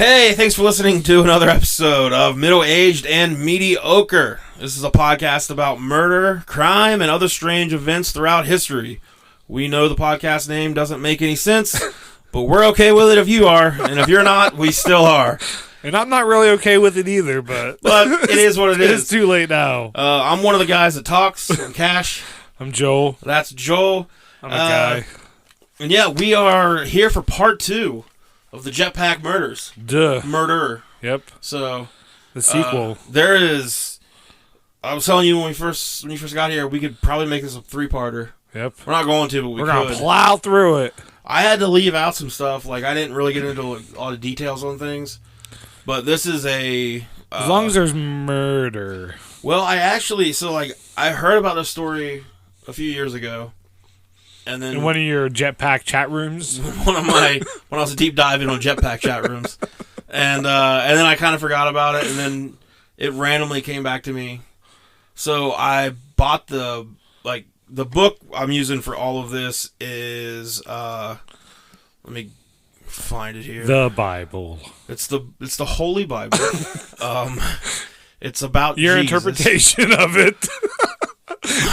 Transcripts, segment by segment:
Hey, thanks for listening to another episode of Middle-Aged and Mediocre. This is a podcast about murder, crime, and other strange events throughout history. We know the podcast name doesn't make any sense, but we're okay with it if you are, and if you're not, we still are. And I'm not really okay with it either, but it is what it is. It's too late now. I'm one of the guys that talks. I'm Cash. I'm Joel. That's Joel. I'm a guy. And yeah, we are here for part 2 of the Jetpack Murders. Murder. Yep. So the sequel. There is. I was telling you when you first got here, we could probably make this a 3-parter. Yep. We're not going to, but we're gonna plow through it. I had to leave out some stuff. Like I didn't really get into all the details on things, but this is a. As long as there's murder. Well, I heard about this story a few years ago. And then in one of your Jetpack chat rooms? when I was deep diving on Jetpack chat rooms. And then I kind of forgot about it, and then it randomly came back to me. So I bought the book I'm using for all of this is let me find it here. The Bible. It's the Holy Bible. It's about your Jesus. Interpretation of it.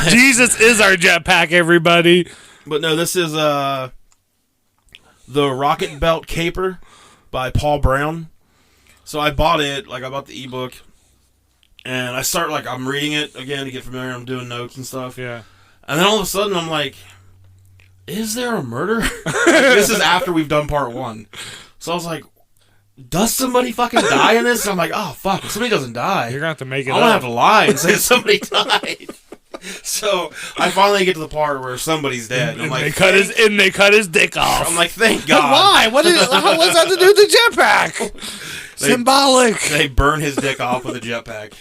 Jesus is our jetpack, everybody. But no, this is the Rocketbelt Caper by Paul Brown. So I bought it, I bought the ebook, and I start I'm reading it again to get familiar. I'm doing notes and stuff. Yeah. And then all of a sudden I'm like, is there a murder? This is after we've done part 1. So I was like, does somebody fucking die in this? And I'm like, oh fuck, if somebody doesn't die, you're gonna have to make it I'm gonna have to lie and say somebody died. So I finally get to the part where somebody's dead. And I'm like, they cut his dick off. I'm like, thank God. Why? What's that to do with the jetpack? Symbolic. They burn his dick off with a jetpack.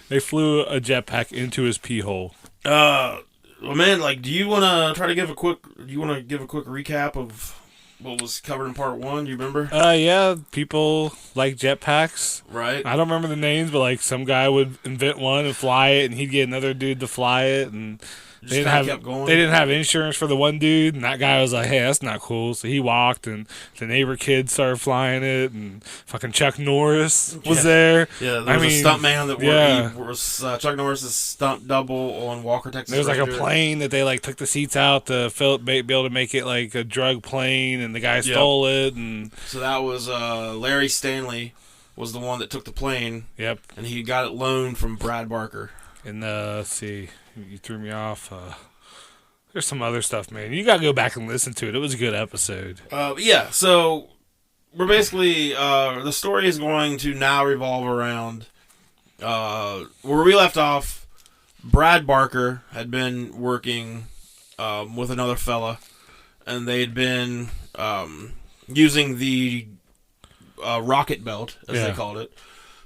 They flew a jetpack into his pee hole. Well, man, do you want to try to give a quick recap of what was covered in part 1? Do you remember? Yeah, people like jetpacks. Right. I don't remember the names, but some guy would invent one and fly it, and he'd get another dude to fly it, and they didn't have insurance for the one dude, and that guy was like, hey, that's not cool. So he walked, and the neighbor kid started flying it, and fucking Chuck Norris was there. Yeah, there was a stunt man that was Chuck Norris's stunt double on Walker, Texas. There was a plane that they took the seats out to be able to make it a drug plane, and the guy stole it. And so that was Larry Stanley was the one that took the plane. Yep. And he got it loaned from Brad Barker. And let's see. You threw me off. There's some other stuff, man. You gotta go back and listen to it. It was a good episode. Yeah, so we're basically the story is going to now revolve around where we left off. Brad Barker had been working with another fella, and they had been using the Rocketbelt, as they called it,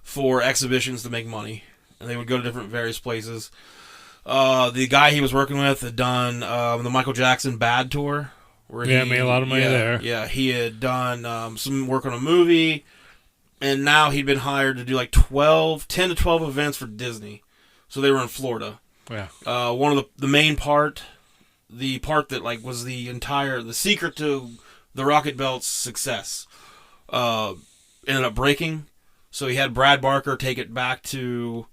for exhibitions to make money. And they would go to different various places. The guy he was working with had done the Michael Jackson Bad Tour. Where he made a lot of money there. Yeah, he had done some work on a movie, and now he'd been hired to do 10 to 12 events for Disney. So they were in Florida. Yeah. One of the main part, the part that was the secret to the Rocketbelt's success, ended up breaking. So he had Brad Barker take it back to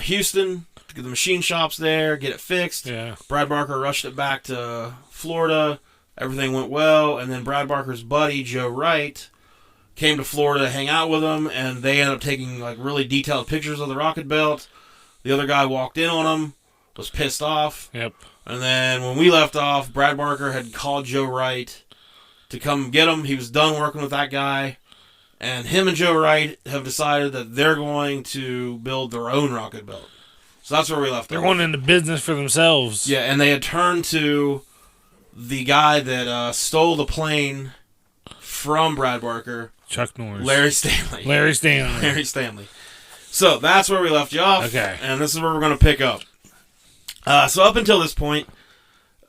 Houston, to get the machine shops there, get it fixed. Yeah. Brad Barker rushed it back to Florida. Everything went well, and then Brad Barker's buddy, Joe Wright, came to Florida to hang out with him, and they ended up taking really detailed pictures of the Rocketbelt. The other guy walked in on him, was pissed off. Yep. And then when we left off, Brad Barker had called Joe Wright to come get him. He was done working with that guy. And him and Joe Wright have decided that they're going to build their own Rocketbelt. So that's where we left. They're going into business for themselves. Yeah, and they had turned to the guy that stole the plane from Brad Barker. Chuck Norris. Larry Stanley. So that's where we left you off. Okay. And this is where we're going to pick up. So up until this point,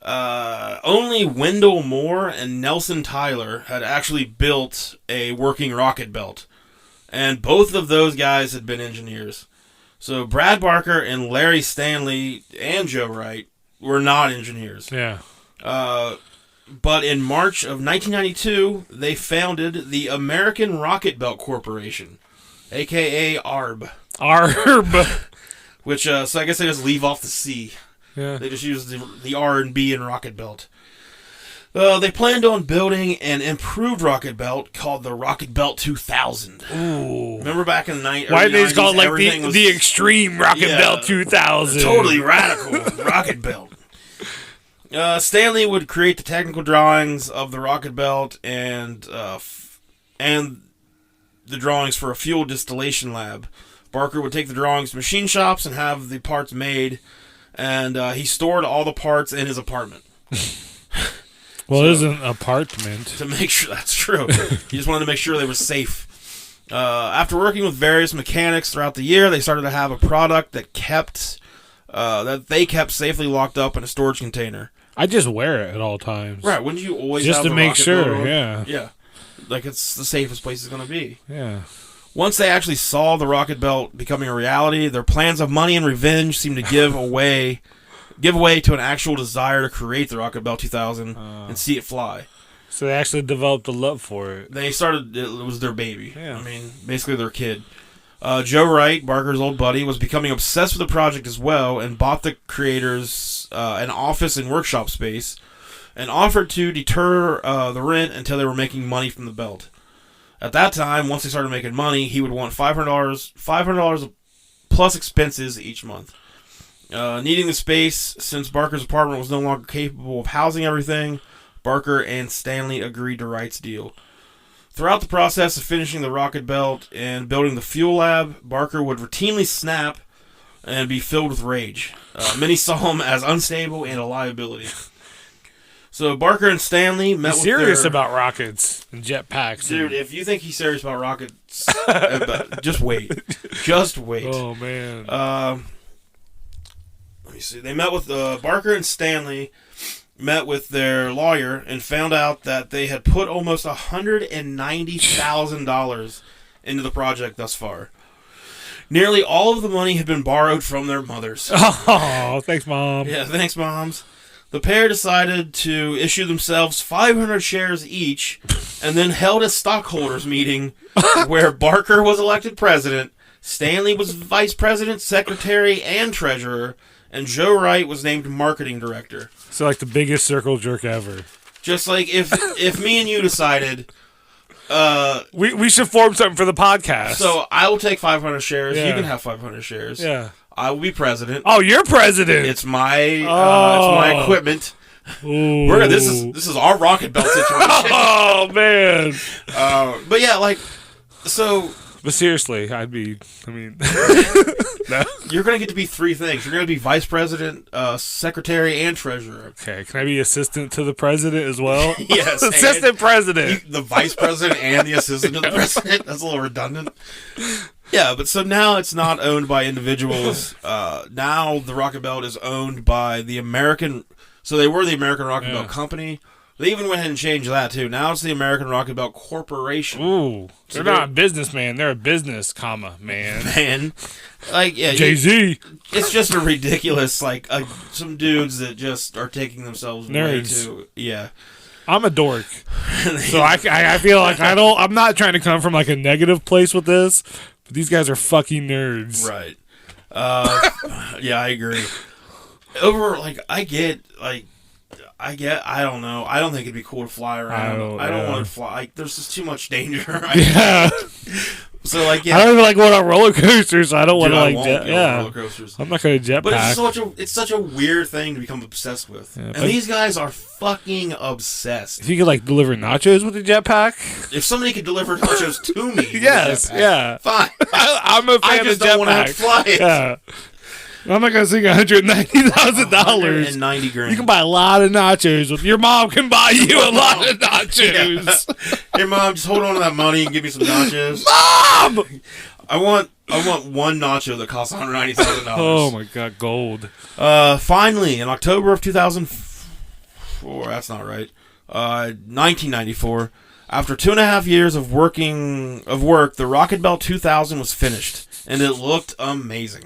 only Wendell Moore and Nelson Tyler had actually built a working Rocketbelt. And both of those guys had been engineers. So Brad Barker and Larry Stanley and Joe Wright were not engineers. Yeah. But in March of 1992, they founded the American Rocketbelt Corporation, a.k.a. ARB. ARB. Which, so I guess they just leave off the C. Yeah. They just use the R and B in Rocketbelt. They planned on building an improved Rocketbelt called the Rocketbelt 2000. Ooh. Remember back in the night? Why they called like the extreme Rocketbelt 2000? Totally radical Rocketbelt. Stanley would create the technical drawings of the Rocketbelt and the drawings for a fuel distillation lab. Barker would take the drawings to machine shops and have the parts made, and he stored all the parts in his apartment. Well, it is an apartment. To make sure that's true. He just wanted to make sure they were safe. After working with various mechanics throughout the year, they started to have a product that they kept safely locked up in a storage container. I just wear it at all times. Right? Wouldn't you always just have to the make rocket sure? motor? Yeah. Yeah. Like it's the safest place it's going to be. Yeah. Once they actually saw the Rocketbelt becoming a reality, their plans of money and revenge seemed to give way to an actual desire to create the Rocketbelt 2000 and see it fly. So they actually developed a love for it. They started, it was their baby. Yeah. I mean, basically their kid. Joe Wright, Barker's old buddy, was becoming obsessed with the project as well and bought the creators an office and workshop space and offered to deter the rent until they were making money from the belt. At that time, once they started making money, he would want $500 plus expenses each month. Needing the space, since Barker's apartment was no longer capable of housing everything, Barker and Stanley agreed to Wright's deal. Throughout the process of finishing the Rocketbelt and building the fuel lab, Barker would routinely snap and be filled with rage. Many saw him as unstable and a liability. So Barker and Stanley met with serious about rockets and jetpacks. Dude, if you think he's serious about rockets, just wait. Just wait. Oh, man. Let me see. They met with Barker and Stanley met with their lawyer and found out that they had put almost $190,000 into the project thus far. Nearly all of the money had been borrowed from their mothers. Oh, thanks, Mom. Yeah, thanks, Moms. The pair decided to issue themselves 500 shares each and then held a stockholders meeting where Barker was elected president, Stanley was vice president, secretary, and treasurer, and Joe Wright was named marketing director. So like the biggest circle jerk ever. Just like if me and you decided... we should form something for the podcast. So I will take 500 shares. Yeah. You can have 500 shares. Yeah. I will be president. Oh, you're president. It's my equipment. Ooh. This is our Rocketbelt situation. Oh man. But yeah, like so. But seriously, no. You're gonna get to be three things. You're gonna be vice president, secretary, and treasurer. Okay, can I be assistant to the president as well? Yes, assistant president. The vice president and the assistant to the president. That's a little redundant. Yeah, but so now it's not owned by individuals. Now the Rocketbelt is owned by the American. So they were the American Rocketbelt Company. They even went ahead and changed that too. Now it's the American Rocketbelt Corporation. Ooh, they're not a businessman. They're a business, man. Man, like yeah, Jay-Z. It's just a ridiculous some dudes that just are taking themselves nerds. way too. Yeah, I'm a dork, so I feel like I'm not trying to come from like a negative place with this, but these guys are fucking nerds. Right. Yeah, I agree. I don't know. I don't think it'd be cool to fly around. I don't want to fly. There's just too much danger. Yeah. So I don't even like going on roller coasters. So I don't want to roller coasters. I'm not going to jetpack. But it's such a weird thing to become obsessed with. Yeah, and these guys are fucking obsessed. If you could deliver nachos with a jetpack, if somebody could deliver nachos to me, yes, yeah, fine. I'm a fan I just of don't jetpack. want to have to fly it. Yeah. I'm not gonna sing $190,000. $190,000. You can buy a lot of nachos. Your mom can buy you a lot of nachos. Yeah. Hey, Mom, just hold on to that money and give me some nachos. Mom, I want one nacho that costs $190,000. Oh my god, gold. Finally, in October of 2004, that's not right. 1994. After 2.5 years of work, the Rocketbelt 2000 was finished, and it looked amazing.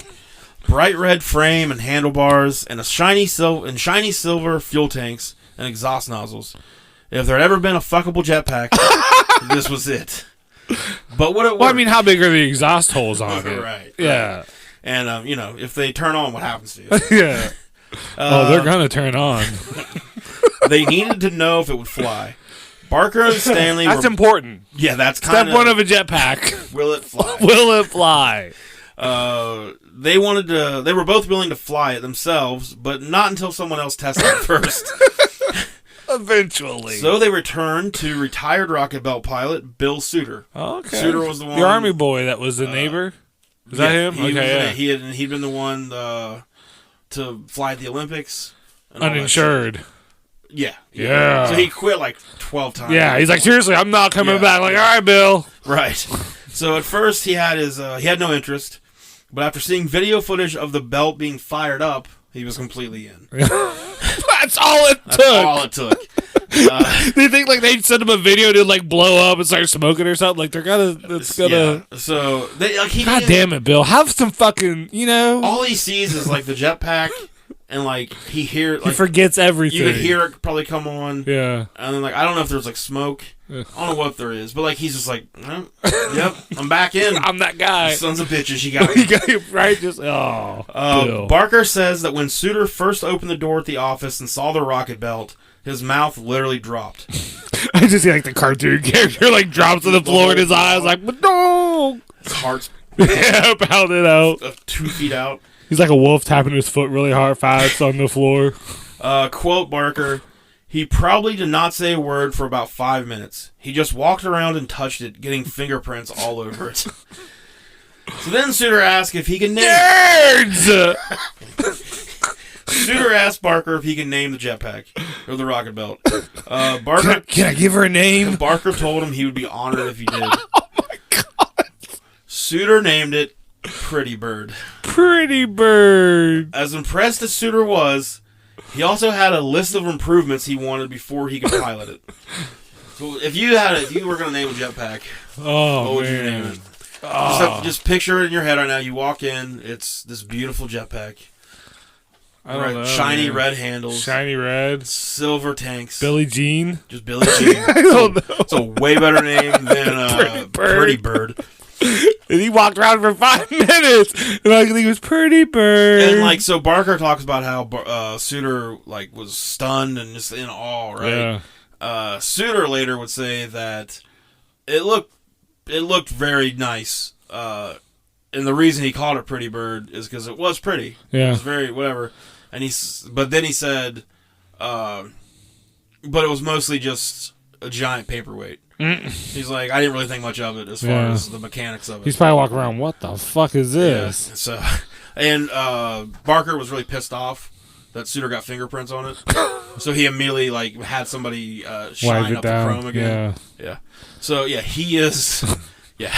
Bright red frame and handlebars, and shiny silver fuel tanks, and exhaust nozzles. If there had ever been a fuckable jetpack, this was it. But what it Well, I mean, how big are the exhaust holes on it? Right. Yeah. And, if they turn on, what happens to you? Yeah. They're going to turn on. They needed to know if it would fly. Barker and Stanley That's important. Yeah, that's kind of... Step one of a jetpack. Will it fly? Will it fly? They were both willing to fly it themselves, but not until someone else tested it first. Eventually. So they returned to retired Rocketbelt pilot Bill Suter. Okay. Suter was the one... The Army boy that was the neighbor? Is that him? He'd been the one to fly at the Olympics. Uninsured. Yeah. So he quit like 12 times. Yeah, he's like, seriously, I'm not coming back. Like, all right, Bill. Right. So at first he had no interest, but after seeing video footage of the belt being fired up, he was completely in. That's all it took. That's all it took. Do you think like they'd send him a video to like blow up and start smoking or something? Like they're gonna. Yeah. So God damn it, Bill! Have some fucking. All he sees is like the jetpack, and like he forgets everything. You could hear it probably come on. Yeah. And then like I don't know if there's like smoke. I don't know what there is, but like he's just like, yep, I'm back in. I'm that guy. Sons of bitches, you got me. Right? Just Bill. Barker says that when Suter first opened the door at the office and saw the Rocketbelt, his mouth literally dropped. I just see like the cartoon character like drops to the floor and his eyes like, but no. His heart's pounded out. 2 feet out. He's like a wolf tapping his foot really hard fast on the floor. Quote Barker, he probably did not say a word for about 5 minutes. He just walked around and touched it, getting fingerprints all over it. So then Suter asked if he can name Nerds! Suter asked Barker if he can name the jetpack or the Rocketbelt. Barker, can I give her a name? Barker told him he would be honored if he did. Oh my god! Suter named it Pretty Bird. Pretty Bird. As impressed as Suter was, he also had a list of improvements he wanted before he could pilot it. So if you were going to name a jetpack, what would you name it? Just picture it in your head right now. You walk in, it's this beautiful jetpack. I don't know, shiny man. red handles. Shiny red. Silver tanks. Billie Jean. Just Billie Jean. I don't know. It's a way better name than Pretty Bird. And he walked around for 5 minutes. And I think he was Pretty Bird. And like, so Barker talks about how Suter like was stunned and just in awe, right? Yeah. Suter later would say that it looked very nice. And the reason he called it Pretty Bird is because it was pretty. Yeah. It was very whatever. And but then he said, but it was mostly just a giant paperweight. He's like, I didn't really think much of it as far as the mechanics of it. He's probably walking around, what the fuck is this? Yeah. So, and Barker was really pissed off that Suter got fingerprints on it. So he immediately like had somebody shine up the chrome again. Yeah. So yeah, he is. Yeah.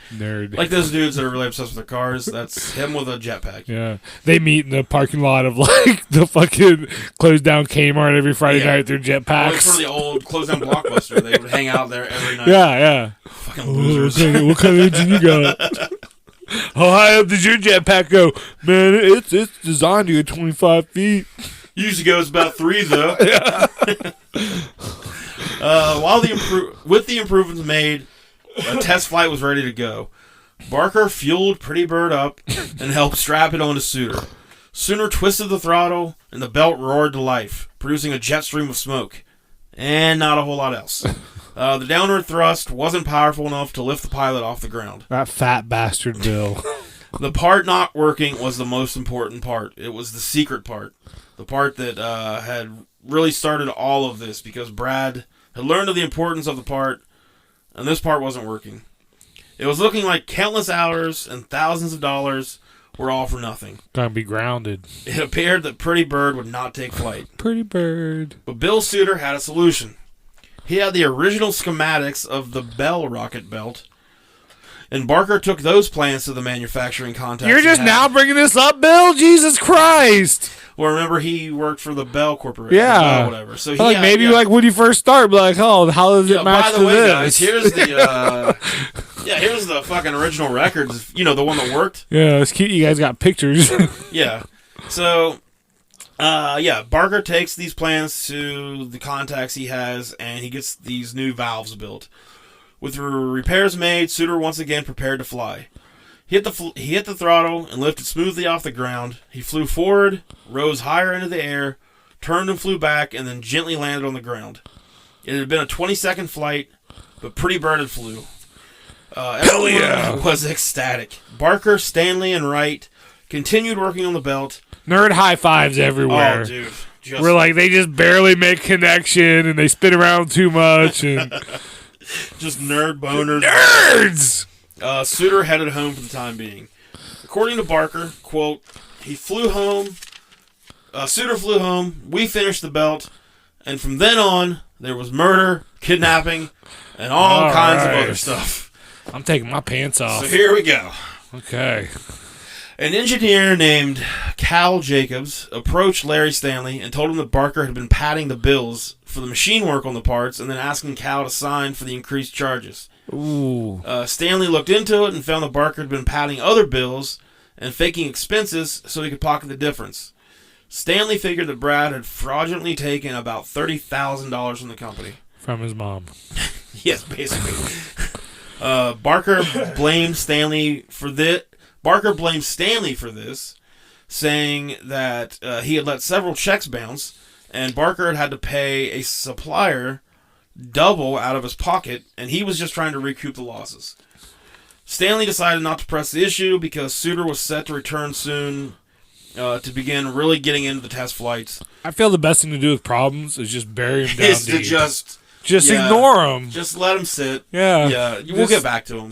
Nerd. Like those dudes that are really obsessed with their cars, that's him with a jetpack. Yeah. They meet in the parking lot of like the fucking closed down Kmart every Friday night through jetpacks. For the old closed down Blockbuster, they would hang out there every night. Yeah. Fucking losers. Okay, what kind of engine you got? How high up does your jetpack go? Man, it's designed to go 25 feet. Usually goes about 3 though. With the improvements made, a test flight was ready to go. Barker fueled Pretty Bird up and helped strap it onto Suter. Suter twisted the throttle, and the belt roared to life, producing a jet stream of smoke. And not a whole lot else. The downward thrust wasn't powerful enough to lift the pilot off the ground. That fat bastard Bill. The part not working was the most important part. It was the secret part. The part that had really started all of this, because Brad had learned of the importance of the part, and this part wasn't working. It was looking like countless hours and thousands of dollars were all for nothing. Gonna be grounded. It appeared that Pretty Bird would not take flight. Pretty Bird. But Bill Suter had a solution. He had the original schematics of the Bell Rocketbelt, and Barker took those plans to the manufacturing contacts. You're just now bringing this up, Bill? Jesus Christ! Well, remember, he worked for the Bell Corporation. Yeah. Whatever. So like maybe like when you first start, be like, oh, how does it match by the way, this? Guys, here's the here's the fucking original records. You know, the one that worked. Yeah, it's cute. You guys got pictures. Yeah. So Barker takes these plans to the contacts he has, and he gets these new valves built. With the repairs made, Suter once again prepared to fly. He hit the throttle and lifted smoothly off the ground. He flew forward, rose higher into the air, turned and flew back, and then gently landed on the ground. It had been a 20-second flight, but Pretty Bird had flew. Everyone was ecstatic. Barker, Stanley, and Wright continued working on the belt. Nerd high fives everywhere. Oh, dude. We're like, they just barely make connection, and they spin around too much. And just nerd boners. Nerds! Suter headed home for the time being. According to Barker, quote, Suter flew home, we finished the belt, and from then on, there was murder, kidnapping, and all kinds of other stuff. I'm taking my pants off. So here we go. Okay. An engineer named Cal Jacobs approached Larry Stanley and told him that Barker had been padding the bills for the machine work on the parts and then asking Cal to sign for the increased charges. Ooh. Stanley looked into it and found that Barker had been padding other bills and faking expenses so he could pocket the difference. Stanley figured that Brad had fraudulently taken about $30,000 from the company. From his mom. Yes, basically. Barker blamed Stanley for this. Saying that he had let several checks bounce, and Barker had to pay a supplier double out of his pocket, and he was just trying to recoup the losses. Stanley decided not to press the issue because Suter was set to return soon to begin really getting into the test flights. I feel the best thing to do with problems is just bury them down Is deep. Just ignore them. Just let them sit. Yeah. We'll get back to them.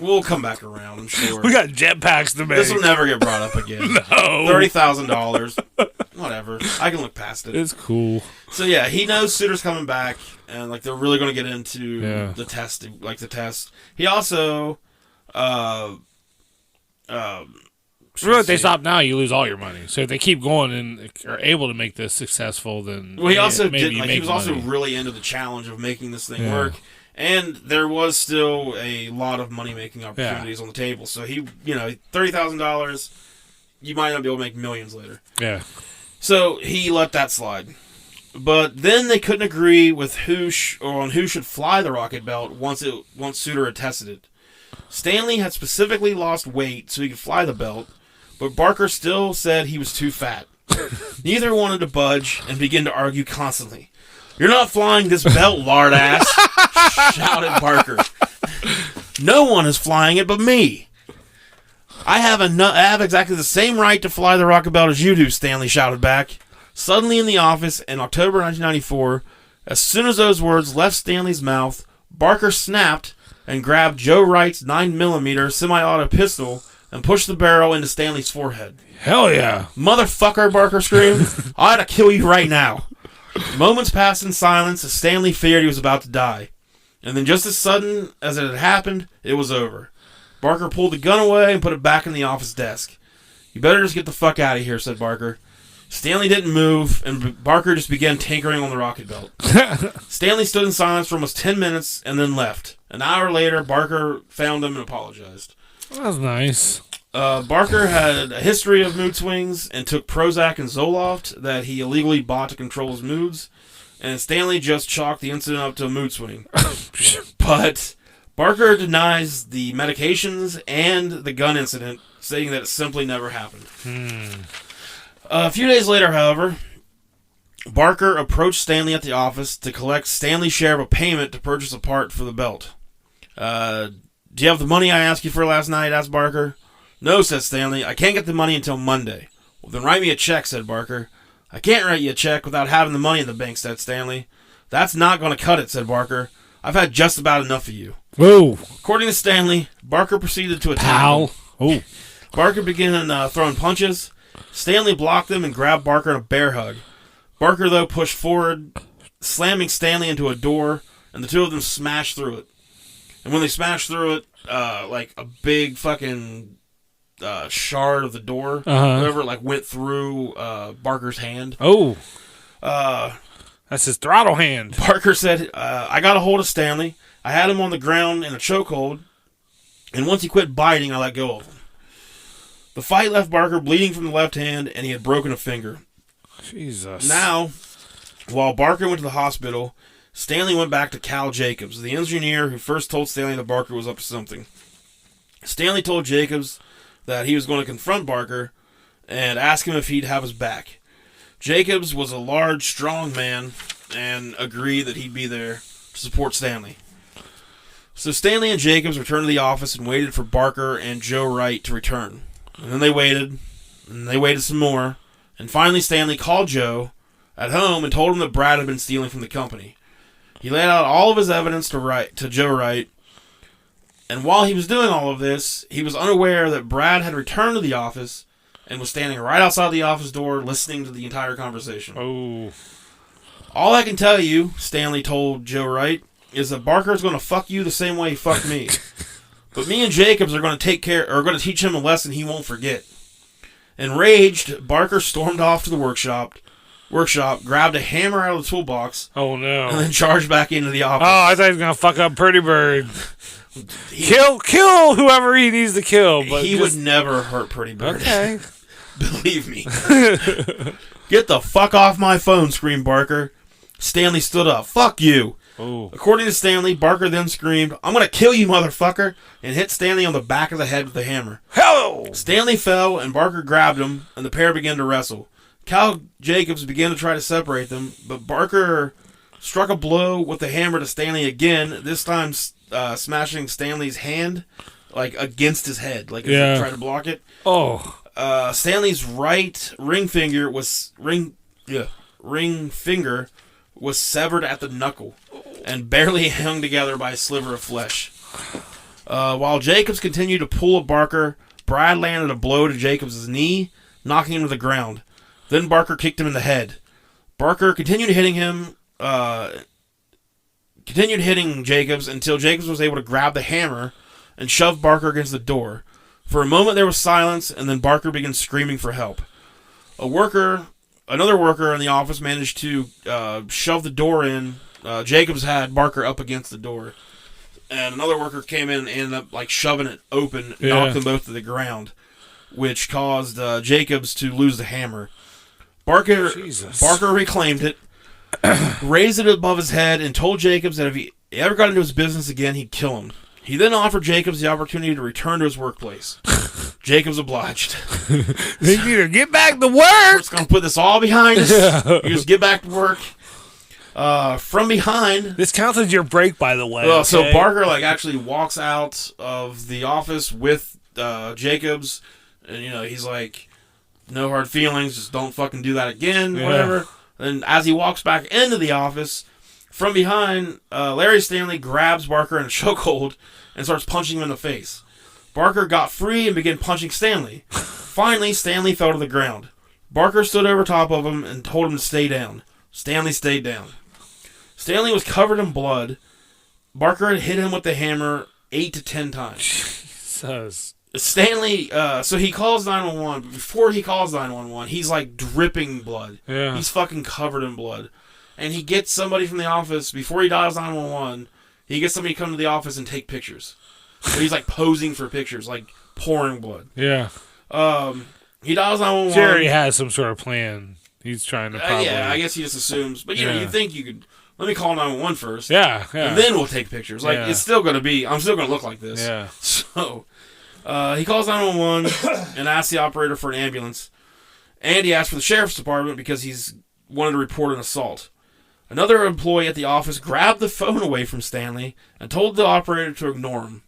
We'll come back around, I'm sure. We got jetpacks to make. This will never get brought up again. No. $30,000. Whatever. I can look past it. It's cool. So, yeah, he knows Suter's coming back, and, they're really going to get into the test. He also, really, if they stop now, you lose all your money. So if they keep going and are able to make this successful, then he also maybe did. He was also really into the challenge of making this thing work, and there was still a lot of money making opportunities on the table. So he, $30,000, you might not be able to make millions later. Yeah. So he let that slide, but then they couldn't agree with who should fly the Rocketbelt once Suter had tested it. Stanley had specifically lost weight so he could fly the belt, but Barker still said he was too fat. Neither wanted to budge and began to argue constantly. "You're not flying this belt, lard ass," shouted Barker. "No one is flying it but me. I have exactly the same right to fly the Rocketbelt as you do," Stanley shouted back. Suddenly in the office in October 1994, as soon as those words left Stanley's mouth, Barker snapped and grabbed Joe Wright's 9mm semi-auto pistol and pushed the barrel into Stanley's forehead. Hell yeah. "Motherfucker," Barker screamed. "I ought to kill you right now." Moments passed in silence as Stanley feared he was about to die. And then just as sudden as it had happened, it was over. Barker pulled the gun away and put it back in the office desk. "You better just get the fuck out of here," said Barker. Stanley didn't move, and Barker just began tinkering on the Rocketbelt. Stanley stood in silence for almost 10 minutes and then left. An hour later, Barker found him and apologized. That was nice. Barker had a history of mood swings and took Prozac and Zoloft that he illegally bought to control his moods, and Stanley just chalked the incident up to a mood swing. But Barker denies the medications and the gun incident, saying that it simply never happened. A few days later, however, Barker approached Stanley at the office to collect Stanley's share of a payment to purchase a part for the belt. "Do you have the money I asked you for last night?" asked Barker. "No," said Stanley. "I can't get the money until Monday." "Well, then write me a check," said Barker. "I can't write you a check without having the money in the bank," said Stanley. "That's not going to cut it," said Barker. "I've had just about enough of you." Whoa. According to Stanley, Barker proceeded to attack him. Oh. Barker began throwing punches. Stanley blocked them and grabbed Barker in a bear hug. Barker, though, pushed forward, slamming Stanley into a door, and the two of them smashed through it. And when they smashed through it, a big fucking shard of the door, whatever, went through Barker's hand. Oh. That's his throttle hand. Barker said, "I got a hold of Stanley. I had him on the ground in a chokehold, and once he quit biting, I let go of him." The fight left Barker bleeding from the left hand, and he had broken a finger. Jesus. Now, while Barker went to the hospital, Stanley went back to Cal Jacobs, the engineer who first told Stanley that Barker was up to something. Stanley told Jacobs that he was going to confront Barker and ask him if he'd have his back. Jacobs was a large, strong man and agreed that he'd be there to support Stanley. So Stanley and Jacobs returned to the office and waited for Barker and Joe Wright to return. And then they waited, and they waited some more, and finally Stanley called Joe at home and told him that Brad had been stealing from the company. He laid out all of his evidence to Joe Wright, and while he was doing all of this, he was unaware that Brad had returned to the office and was standing right outside the office door listening to the entire conversation. Oh. All I can tell you, Stanley told Joe Wright, is that Barker's going to fuck you the same way he fucked me. But me and Jacobs are going to teach him a lesson he won't forget. Enraged, Barker stormed off to the workshop, grabbed a hammer out of the toolbox. Oh, no. And then charged back into the office. Oh, I thought he was going to fuck up Pretty Bird. Kill whoever he needs to kill. But he would never hurt Pretty Bird. Okay. Believe me. Get the fuck off my phone, screamed Barker. Stanley stood up. Fuck you. Ooh. According to Stanley, Barker then screamed, I'm going to kill you, motherfucker, and hit Stanley on the back of the head with a hammer. Hello! Stanley fell, and Barker grabbed him, and the pair began to wrestle. Cal Jacobs began to try to separate them, but Barker struck a blow with the hammer to Stanley again, this time smashing Stanley's hand against his head, as he tried to block it. Oh. Stanley's right ring finger was severed at the knuckle and barely hung together by a sliver of flesh. While Jacobs continued to pull at Barker, Brad landed a blow to Jacobs' knee, knocking him to the ground. Then Barker kicked him in the head. Barker continued hitting Jacobs until Jacobs was able to grab the hammer and shove Barker against the door. For a moment there was silence, and then Barker began screaming for help. Another worker in the office managed to shove the door in. Jacobs had Barker up against the door. And another worker came in and ended up shoving it open, knocked them both to the ground, which caused Jacobs to lose the hammer. Barker reclaimed it, raised it above his head, and told Jacobs that if he ever got into his business again, he'd kill him. He then offered Jacobs the opportunity to return to his workplace. Jacobs obliged. They need to get back to work. We're just going to put this all behind us. You just get back to work. From behind. This counts as your break, by the way. Okay? So Barker actually walks out of the office with Jacobs, and he's like, no hard feelings, just don't fucking do that again, whatever. And as he walks back into the office, from behind, Larry Stanley grabs Barker in a chokehold and starts punching him in the face. Barker got free and began punching Stanley. Finally, Stanley fell to the ground. Barker stood over top of him and told him to stay down. Stanley stayed down. Stanley was covered in blood. Barker had hit him with the hammer 8 to 10 times. Jesus. Stanley, so he calls 911. But before he calls 911, he's dripping blood. Yeah. He's fucking covered in blood. And he gets somebody from the office, before he dials 911, he gets somebody to come to the office and take pictures. So he's posing for pictures, pouring blood. Yeah. He dials 911. Jerry has some sort of plan. He's trying to probably... yeah, I guess he just assumes. But, you think you could... Let me call 911 first. Yeah. And then we'll take pictures. It's still going to be... I'm still going to look like this. Yeah. So, he calls 911 and asks the operator for an ambulance. And he asks for the sheriff's department because he's wanted to report an assault. Another employee at the office grabbed the phone away from Stanley and told the operator to ignore him.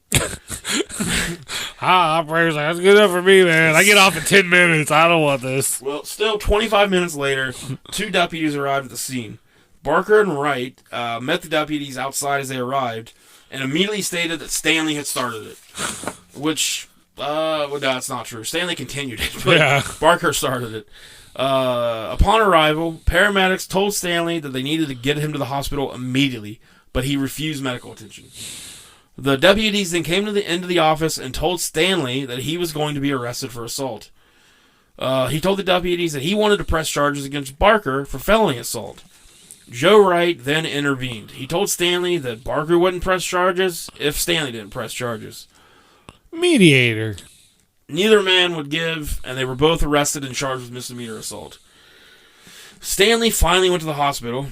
Operator's like, that's good enough for me, man. I get off in 10 minutes. I don't want this. Well, still 25 minutes later, 2 deputies arrived at the scene. Barker and Wright met the deputies outside as they arrived and immediately stated that Stanley had started it. Which, no, that's not true. Stanley continued it, but Barker started it. Upon arrival, paramedics told Stanley that they needed to get him to the hospital immediately, but he refused medical attention. The deputies then came to the end of the office and told Stanley that he was going to be arrested for assault. He told the deputies that he wanted to press charges against Barker for felony assault. Joe Wright then intervened. He told Stanley that Barker wouldn't press charges if Stanley didn't press charges. Mediator. Neither man would give, and they were both arrested and charged with misdemeanor assault. Stanley finally went to the hospital.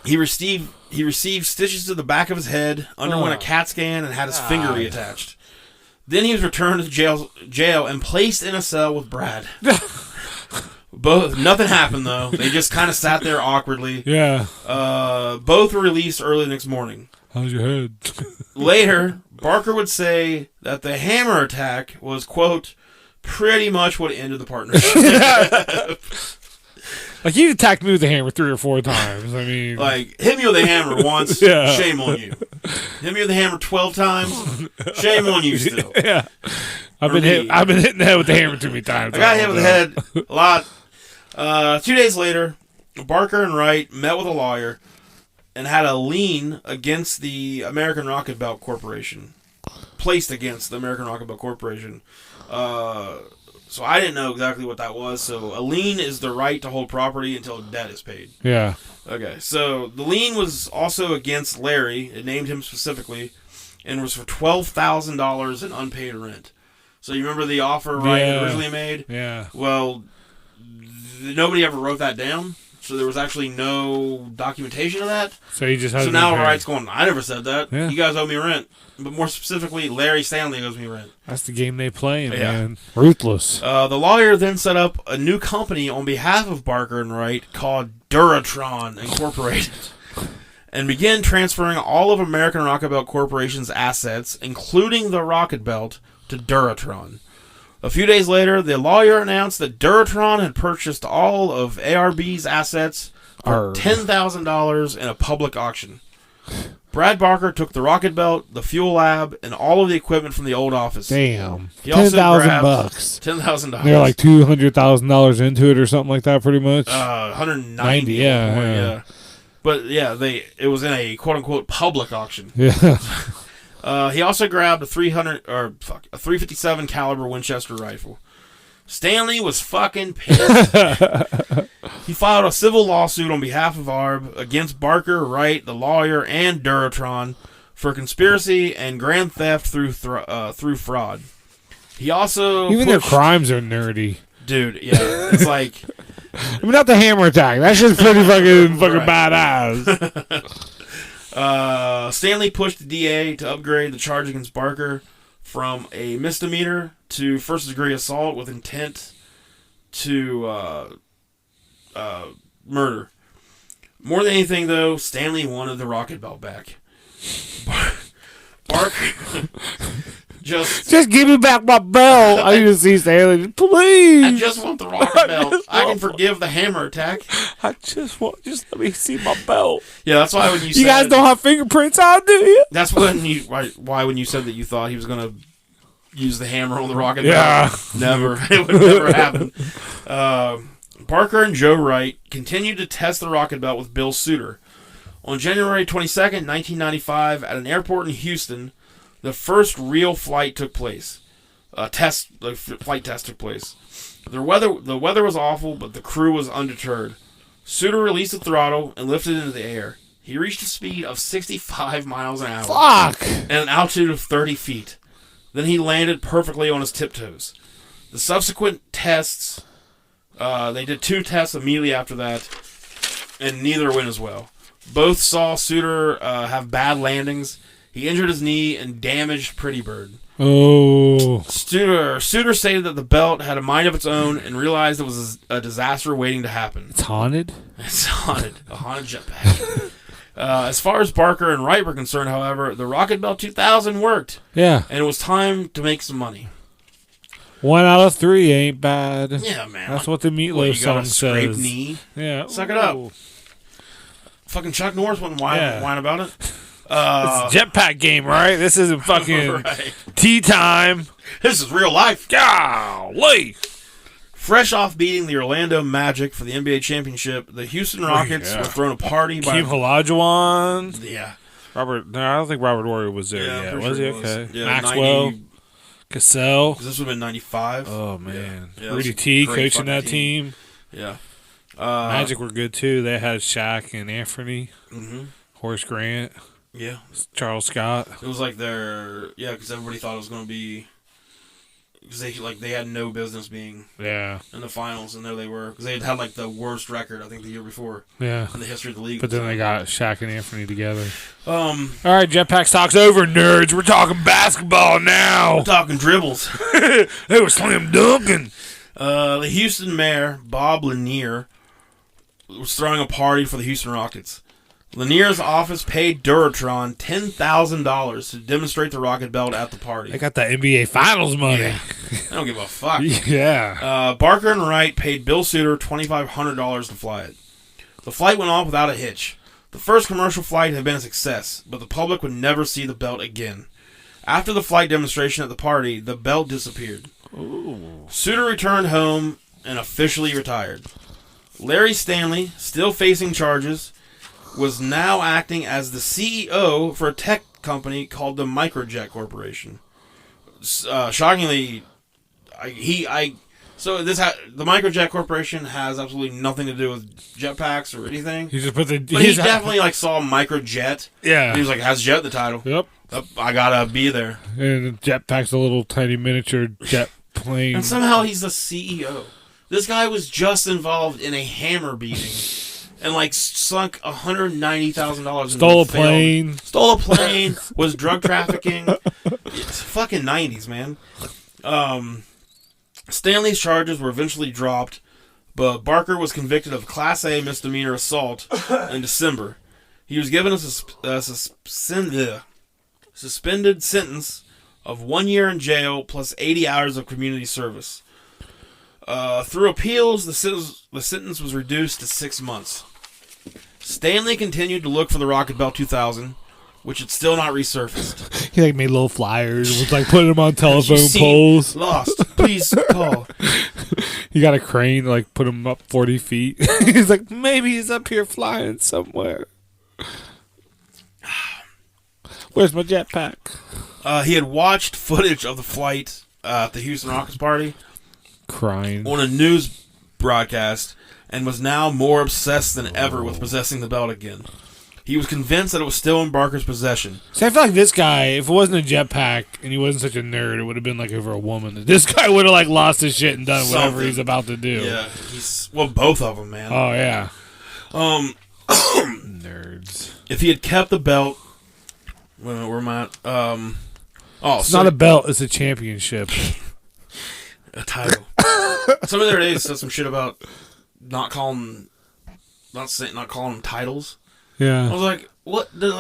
He received stitches to the back of his head, underwent a CAT scan, and had his finger reattached. Then he was returned to jail and placed in a cell with Brad. Nothing happened, though. They just kind of sat there awkwardly. Yeah. Both were released early the next morning. How's your head? Later, Barker would say that the hammer attack was, quote, pretty much what ended the partnership. Like, you attacked me with the hammer 3 or 4 times. I mean... Like, hit me with a hammer once, shame on you. Hit me with a hammer 12 times, shame on you still. Yeah. I've been hitting the head with the hammer too many times. I got hit with the head a lot. 2 days later, Barker and Wright met with a lawyer and had a lien against the American Rocketbelt Corporation. Placed against the American Rocketbelt Corporation. So I didn't know exactly what that was. So a lien is the right to hold property until a debt is paid. Yeah. Okay, so the lien was also against Larry. It named him specifically, and was for $12,000 in unpaid rent. So you remember the offer Wright originally made? Yeah. Well, nobody ever wrote that down, so there was actually no documentation of that. So he just has. So now Wright's going, I never said that. Yeah. You guys owe me rent. But more specifically, Larry Stanley owes me rent. That's the game they play, man. Ruthless. The lawyer then set up a new company on behalf of Barker and Wright called Duratron Incorporated and began transferring all of American Rocketbelt Corporation's assets, including the Rocketbelt, to Duratron. A few days later, the lawyer announced that Duratron had purchased all of ARB's assets for $10,000 in a public auction. Brad Barker took the Rocketbelt, the fuel lab, and all of the equipment from the old office. Damn. He also grabbed $10,000. $10,000. They're like $200,000 into it or something like that, pretty much. 190. Yeah. But yeah, it was in a quote unquote public auction. Yeah. He also grabbed a 357 caliber Winchester rifle. Stanley was fucking pissed. He filed a civil lawsuit on behalf of ARB against Barker, Wright, the lawyer, and Duratron for conspiracy and grand theft through fraud. He also their crimes are nerdy, dude. Yeah, it's like I mean, not the hammer attack. That's just pretty fucking badass. Stanley pushed the DA to upgrade the charge against Barker from a misdemeanor to first-degree assault with intent to murder. More than anything, though, Stanley wanted the Rocketbelt back. Barker just give me back my belt. I need to see Stanley, please. I just want the Rocketbelt. I can forgive the hammer attack. Just let me see my belt. Yeah, that's why when you You guys don't have fingerprints on, do you? That's when why when you said that you thought he was gonna use the hammer on the Rocketbelt. Yeah. Never. It would never happen. Barker and Joe Wright continued to test the Rocketbelt with Bill Suter. On January 22nd, 1995, at an airport in Houston, the first real flight took place. Flight test took place. The weather was awful, but the crew was undeterred. Suter released the throttle and lifted into the air. He reached a speed of 65 miles an hour. Fuck! And an altitude of 30 feet. Then he landed perfectly on his tiptoes. The subsequent tests, they did 2 tests immediately after that, and neither went as well. Both saw Suter have bad landings. He injured his knee and damaged Pretty Bird. Oh. Suter stated that the belt had a mind of its own and realized it was a disaster waiting to happen. It's haunted? It's haunted. A haunted jetpack. As far as Barker and Wright were concerned, however, the Rocketbelt 2000 worked. Yeah. And it was time to make some money. 1 out of 3 ain't bad. Yeah, man. That's what the Meatloaf song says. Scraped knee? Yeah. Suck it up. Fucking Chuck Norris wouldn't whine about it. It's a jetpack game, right? This isn't fucking tea time. This is real life. Golly. Fresh off beating the Orlando Magic for the NBA championship, the Houston Rockets were thrown a party by Keem Olajuwon. Yeah. I don't think Robert Warrior was there yet. Was he? Okay. Yeah, Maxwell. Cassell. This would have been 95. Oh, man. Yeah, Rudy T coaching that team. Yeah. Magic were good, too. They had Shaq and Anthony. Mm-hmm. Horace Grant. Yeah. Charles Scott. It was like because everybody thought it was going to be because they had no business being in the finals, and there they were because they had like the worst record I think the year before in the history of the league. But then they got Shaq and Anthony together. All right, Jetpack talk's over, nerds. We're talking basketball now. We're talking dribbles. They were slam dunking. The Houston mayor, Bob Lanier, was throwing a party for the Houston Rockets. Lanier's office paid Duratron $10,000 to demonstrate the Rocketbelt at the party. They got that NBA Finals money. Yeah. They don't give a fuck. Yeah. Barker and Wright paid Bill Suter $2,500 to fly it. The flight went off without a hitch. The first commercial flight had been a success, but the public would never see the belt again. After the flight demonstration at the party, the belt disappeared. Ooh. Suter returned home and officially retired. Larry Stanley, still facing charges, was now acting as the CEO for a tech company called the Microjet Corporation. Shockingly, the Microjet Corporation has absolutely nothing to do with jetpacks or anything. He just he definitely saw Microjet. Yeah. He was like, has Jet the title? Yep. I gotta be there. And Jetpack's a little tiny miniature jet plane. And somehow he's the CEO. This guy was just involved in a hammer beating. And sunk $190,000 in Stole a plane. Stole a plane. Was drug trafficking. It's fucking 90s, man. Stanley's charges were eventually dropped, but Barker was convicted of Class A misdemeanor assault in December. He was given a suspended sentence of 1 year in jail plus 80 hours of community service. Through appeals, the sentence was reduced to 6 months. Stanley continued to look for the Rocketbelt 2000, which had still not resurfaced. He made little flyers, was putting them on telephone poles. Lost. Please call. He got a crane to put him up 40 feet. He's like, maybe he's up here flying somewhere. Where's my jetpack? He had watched footage of the flight at the Houston Rockets party. Crying. On a news broadcast, and was now more obsessed than ever with possessing the belt again. He was convinced that it was still in Barker's possession. See, I feel like this guy, if it wasn't a jetpack and he wasn't such a nerd, it would have been over a woman. This guy would have lost his shit and done whatever he's about to do. Yeah, both of them, man. Oh yeah. Nerds. If he had kept the belt, where am I at? It's not a belt; it's a championship. A title. Some of their days said some shit about not calling them titles. Yeah. I was like, what? Does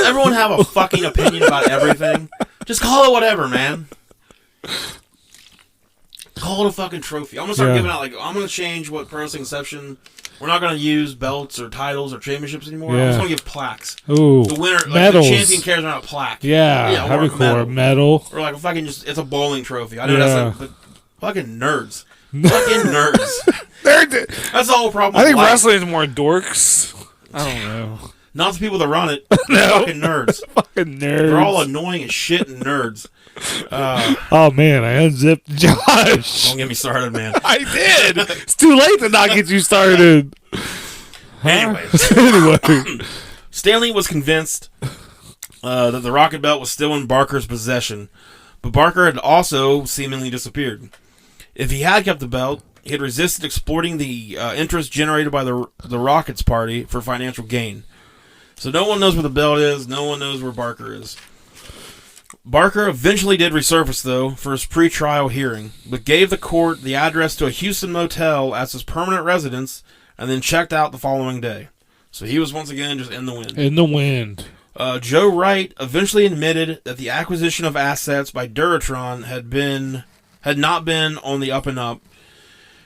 everyone have a fucking opinion about everything? Just call it whatever, man. Call it a fucking trophy. I'm gonna start giving out I'm gonna change what Pro Wrestling Inception. We're not gonna use belts or titles or championships anymore. I'm just gonna give plaques. Ooh, the winner, medals. The champion carries around a plaque. Yeah, that'd be cool. Medal. Or fucking it's a bowling trophy. I know that's but fucking nerds. Fucking nerds. That's the whole problem. I think wrestling is more dorks. I don't know. Not the people that run it. No. Fucking nerds. Fucking nerds. They're all annoying as shit and nerds. Oh man, I unzipped Josh. Don't get me started, man. I did. It's too late to not get you started. Anyways. Anyway. Stanley was convinced that the Rocketbelt was still in Barker's possession, but Barker had also seemingly disappeared. If he had kept the belt, he had resisted exploiting the interest generated by the Rockets party for financial gain. So no one knows where the belt is. No one knows where Barker is. Barker eventually did resurface, though, for his pre-trial hearing, but gave the court the address to a Houston motel as his permanent residence and then checked out the following day. So he was once again just in the wind. In the wind. Joe Wright eventually admitted that the acquisition of assets by Duratron had not been on the up and up.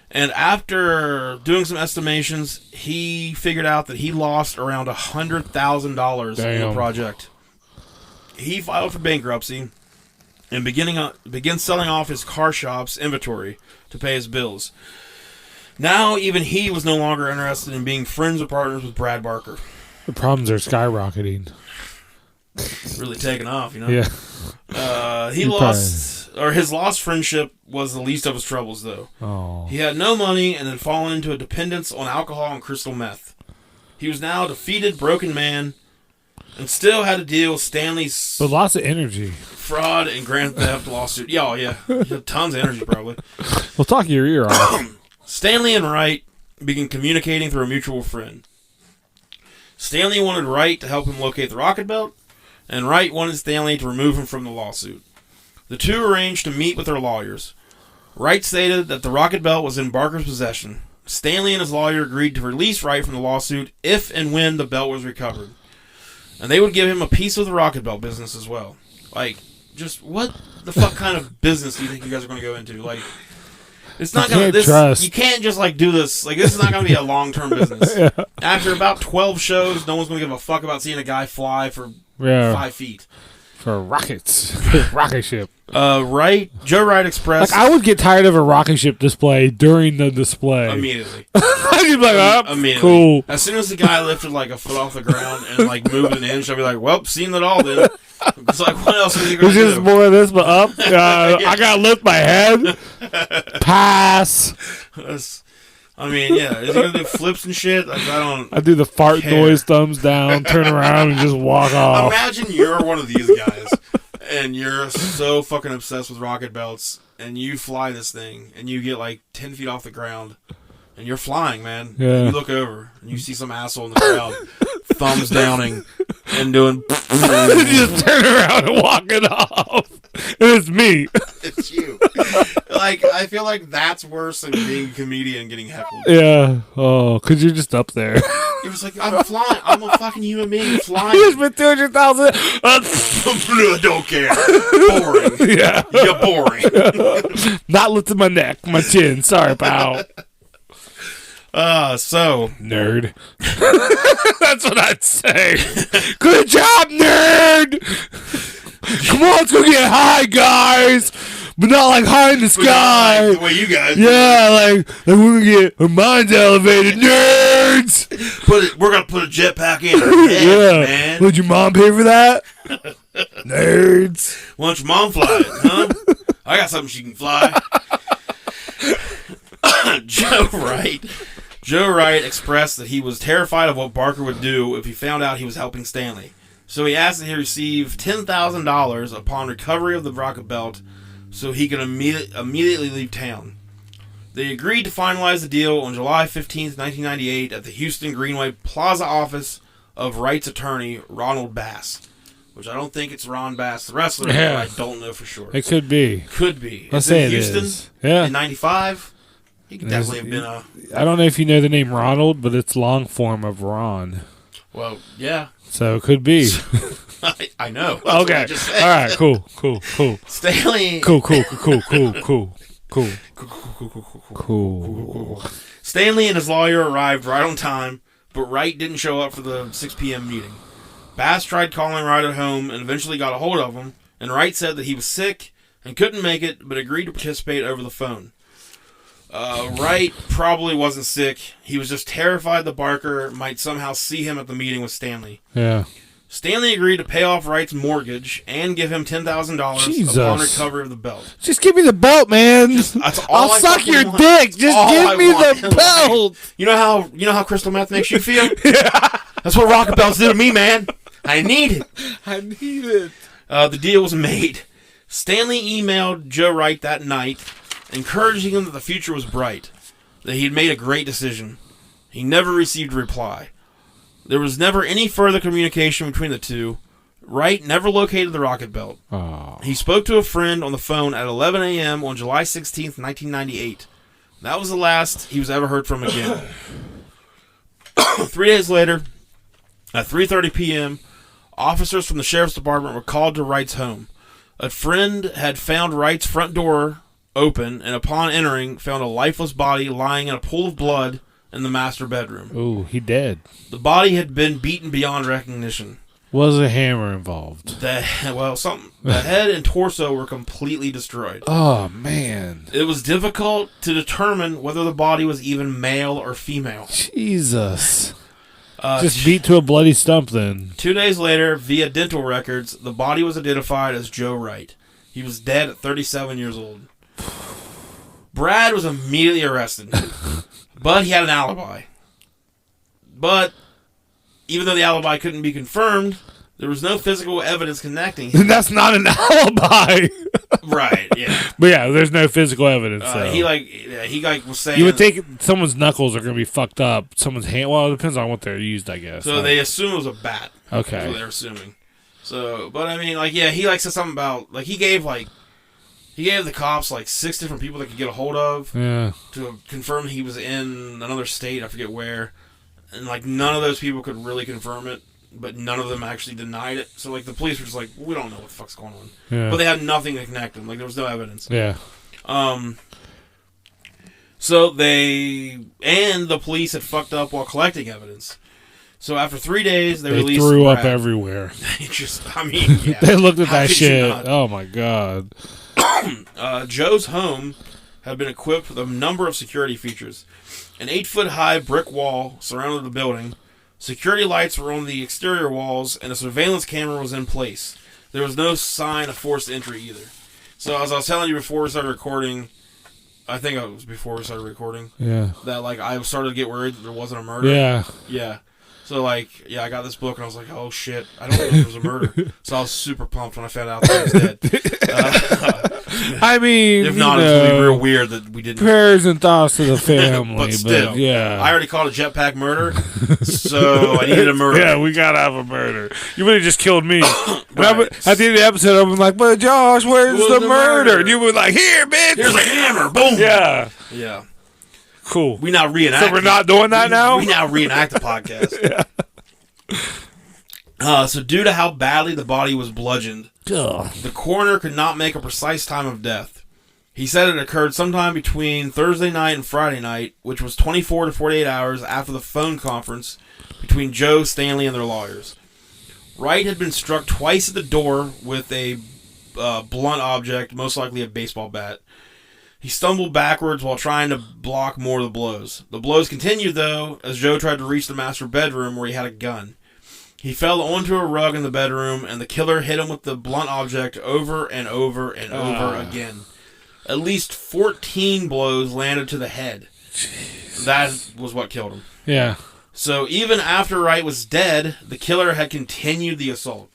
And after doing some estimations, he figured out that he lost around $100,000 in the project. He filed for bankruptcy and began selling off his car shop's inventory to pay his bills. Now, even he was no longer interested in being friends or partners with Brad Barker. The problems are skyrocketing. Really taking off, you know? Yeah. His lost friendship was the least of his troubles, though. Oh. He had no money and had fallen into a dependence on alcohol and crystal meth. He was now a defeated, broken man and still had to deal with Stanley's But lots of energy. fraud and grand theft lawsuit. Yeah, tons of energy probably. Well, talk your ear off. Stanley and Wright began communicating through a mutual friend. Stanley wanted Wright to help him locate the Rocketbelt, and Wright wanted Stanley to remove him from the lawsuit. The two arranged to meet with their lawyers. Wright stated that the Rocketbelt was in Barker's possession. Stanley and his lawyer agreed to release Wright from the lawsuit if and when the belt was recovered. And they would give him a piece of the Rocketbelt business as well. Like, just what the fuck kind of business do you think you guys are going to go into? Like, it's not going to... You can't just, like, do this. Like, this is not going to be a long-term business. Yeah. After about 12 shows, no one's going to give a fuck about seeing a guy fly for 5 feet. For rockets. Rocket ship. Joe Wright expressed... Like, I would get tired of a rocket ship display during the display. Immediately. I'd be like, immediately. Cool. As soon as the guy lifted, like, a foot off the ground and, like, moved an inch, I'd be like, well, seen it all then. It's like, what else are you going to do? There's just more of this, but up. I got to lift my head. Pass. I mean, yeah. Is he going to do flips and shit? Like, I do the fart noise, thumbs down, turn around, and just walk off. Imagine you're one of these guys, and you're so fucking obsessed with rocket belts, and you fly this thing, and you get, like, 10 feet off the ground, and you're flying, man. Yeah. And you look over, and you see some asshole in the crowd, thumbs downing, and doing... just turn around and walk it off. And it's me. It's you. Like, I feel like that's worse than being a comedian and getting heckled. Yeah. Oh, because you're just up there. You're just like, I'm flying. I'm a fucking human being flying. You spent 200,000. Don't care. Boring. Yeah. You're boring. Not lifting my neck, my chin. Sorry, pal. So nerd. That's what I'd say. Good job, nerd. Come on, let's go get high, guys. But not like high in the sky. Like the way you guys like we're gonna get our minds elevated, nerds. We're gonna put a jetpack in our head, man. Would your mom pay for that? Nerds. Why don't your mom fly it, huh? I got something she can fly. Joe Wright expressed that he was terrified of what Barker would do if he found out he was helping Stanley. So he asked that he receive $10,000 upon recovery of the Rocketbelt so he could immediately leave town. They agreed to finalize the deal on July 15th, 1998 at the Houston Greenway Plaza office of Wright's attorney, Ronald Bass. Which I don't think it's Ron Bass, the wrestler, but I don't know for sure. It could be. Could be. Let's say in Houston, in 95. He could definitely have been a... I don't know if you know the name Ronald, but it's long form of Ron. Well, yeah. So it could be. I know. Okay. All right. Cool. Stanley. Cool. Stanley and his lawyer arrived right on time, but Wright didn't show up for the 6 p.m. meeting. Bass tried calling Wright at home and eventually got a hold of him, and Wright said that he was sick and couldn't make it, but agreed to participate over the phone. Wright probably wasn't sick. He was just terrified that Barker might somehow see him at the meeting with Stanley. Yeah. Stanley agreed to pay off Wright's mortgage and give him $10,000 upon recovery of the belt. Just give me the belt, man. I'll suck your dick. Just give me the belt. You know how crystal meth makes you feel? Yeah. That's what Rocketbelts do to me, man. I need it. The deal was made. Stanley emailed Joe Wright that night, encouraging him that the future was bright, that he had made a great decision. He never received a reply. There was never any further communication between the two. Wright never located the Rocketbelt. Oh. He spoke to a friend on the phone at 11 a.m. on July 16th, 1998. That was the last he was ever heard from again. 3 days later, at 3:30 p.m., officers from the sheriff's department were called to Wright's home. A friend had found Wright's front door open, and upon entering, found a lifeless body lying in a pool of blood in the master bedroom. Ooh, he dead. The body had been beaten beyond recognition. Was a hammer involved? The head and torso were completely destroyed. Oh, man. It was difficult to determine whether the body was even male or female. Jesus. Just beat to a bloody stump then. 2 days later, via dental records, the body was identified as Joe Wright. He was dead at 37 years old. Brad was immediately arrested, but he had an alibi. But even though the alibi couldn't be confirmed, There was no physical evidence connecting him. That's not an alibi. Right, yeah. But yeah, there's no physical evidence. He was saying... You would think someone's knuckles are going to be fucked up. Someone's hand... Well, it depends on what they're used, I guess. So they assume it was a bat. Okay. That's what they're assuming. So, but I mean, he said something about... he gave the cops, 6 different people they could get a hold of. Yeah. To confirm he was in another state, I forget where. And, none of those people could really confirm it. But none of them actually denied it. So, the police were just we don't know what the fuck's going on. Yeah. But they had nothing to connect them. There was no evidence. Yeah. So the police had fucked up while collecting evidence. So after 3 days, they released threw Brad. up everywhere. Yeah. They looked at that shit. Oh, my God. Joe's home had been equipped with a number of security features. An 8-foot-high brick wall surrounded the building. Security lights were on the exterior walls, and a surveillance camera was in place. There was no sign of forced entry either. So, as I was telling you before we started recording, I think it was before we started recording, that, I started to get worried that there wasn't a murder. Yeah. Yeah. So, I got this book, and I was like, oh, shit, I don't know if there was a murder. So I was super pumped when I found out that he was dead. I mean, if not, it's going to be real weird that we didn't. Prayers and thoughts to the family. but still, yeah. I already called a Jetpack Murder, so I needed a murder. Yeah, we got to have a murder. You would have just killed me. Right. At the end of the episode, I was like, but Josh, where's the murder? And you were like, here, bitch. Here's a hammer. Boom. Yeah. Yeah. Cool. We now reenact. So we're not doing that now? We now reenact the podcast. So due to how badly the body was bludgeoned, the coroner could not make a precise time of death. He said it occurred sometime between Thursday night and Friday night, which was 24 to 48 hours after the phone conference between Joe, Stanley, and their lawyers. Wright had been struck twice at the door with a blunt object, most likely a baseball bat. He stumbled backwards while trying to block more of the blows. The blows continued, though, as Joe tried to reach the master bedroom where he had a gun. He fell onto a rug in the bedroom, and the killer hit him with the blunt object over and over and over again. At least 14 blows landed to the head. Jeez. That was what killed him. Yeah. So even after Wright was dead, the killer had continued the assault.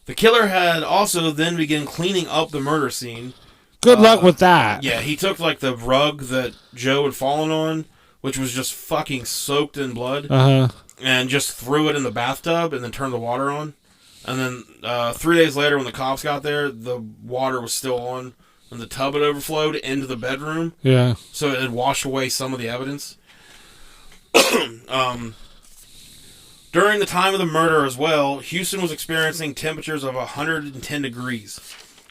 The killer had also then begun cleaning up the murder scene. Good luck with that. Yeah, he took the rug that Joe had fallen on, which was just fucking soaked in blood, and just threw it in the bathtub and then turned the water on. And then 3 days later when the cops got there, the water was still on and the tub had overflowed into the bedroom. Yeah. So it had washed away some of the evidence. During the time of the murder as well, Houston was experiencing temperatures of 110 degrees.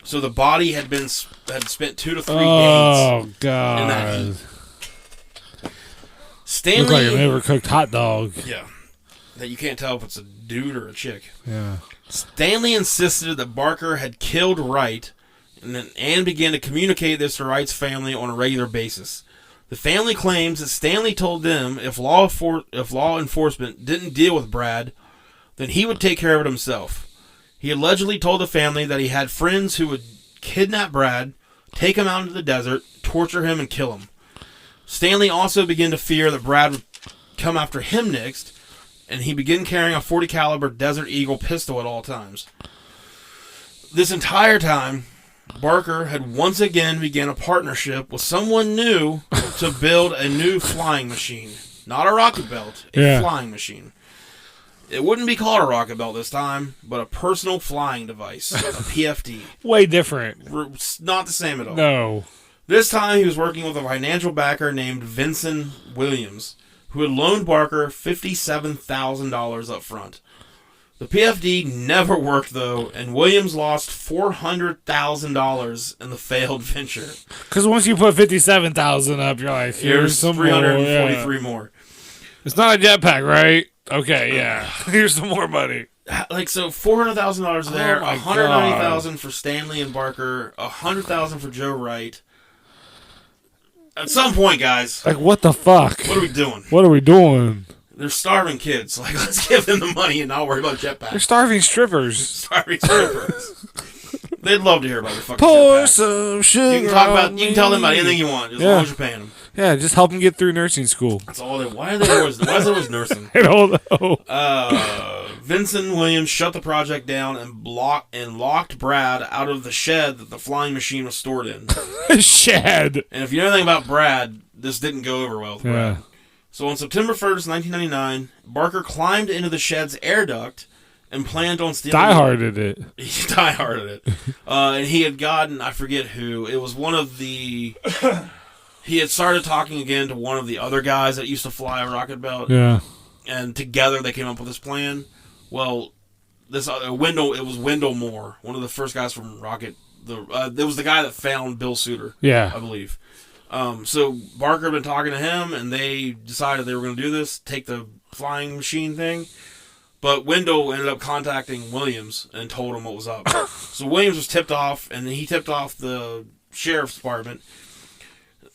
So the body had spent 2 to 3 days. Oh, God. In that heat. Stanley, looks like an overcooked hot dog. Yeah. That you can't tell if it's a dude or a chick. Yeah. Stanley insisted that Barker had killed Wright and began to communicate this to Wright's family on a regular basis. The family claims that Stanley told them if law enforcement didn't deal with Brad, then he would take care of it himself. He allegedly told the family that he had friends who would kidnap Brad, take him out into the desert, torture him, and kill him. Stanley also began to fear that Brad would come after him next, and he began carrying a .40 caliber Desert Eagle pistol at all times. This entire time, Barker had once again begun a partnership with someone new to build a new flying machine. Not a Rocketbelt, a flying machine. It wouldn't be called a Rocketbelt this time, but a personal flying device, a PFD. Way different. Not the same at all. No. This time he was working with a financial backer named Vincent Williams, who had loaned Barker $57,000 up front. The PFD never worked, though, and Williams lost $400,000 in the failed venture. Because once you put $57,000 up, you're like, here's some $343 more. It's not a jetpack, right? Okay, yeah. Here's some more money. So $400,000 there, $190,000 for Stanley and Barker, $100,000 for Joe Wright. At some point, guys. What the fuck? What are we doing? What are we doing? They're starving kids. Let's give them the money and not worry about jetpacks. They're starving strippers. Starving strippers. They'd love to hear about your fucking Pour jetpack. Some sugar. You can tell them about anything you want, as long as you're paying them. Yeah, just help them get through nursing school. That's all they. Why is there always nursing? I don't know. Vincent Williams shut the project down and locked Brad out of the shed that the flying machine was stored in. Shed! And if you know anything about Brad, this didn't go over well with Brad. So on September 1st, 1999, Barker climbed into the shed's air duct and planned on stealing... Die-harded it. He die-harded it. And he had gotten, I forget who, it was one of the... He had started talking again to one of the other guys that used to fly a Rocketbelt. Yeah. And together they came up with this plan. Well, this it was Wendell Moore, one of the first guys from Rocket. It was the guy that found Bill Suter, I believe. So Barker had been talking to him, and they decided they were going to do this, take the flying machine thing. But Wendell ended up contacting Williams and told him what was up. So Williams was tipped off, and he tipped off the sheriff's department.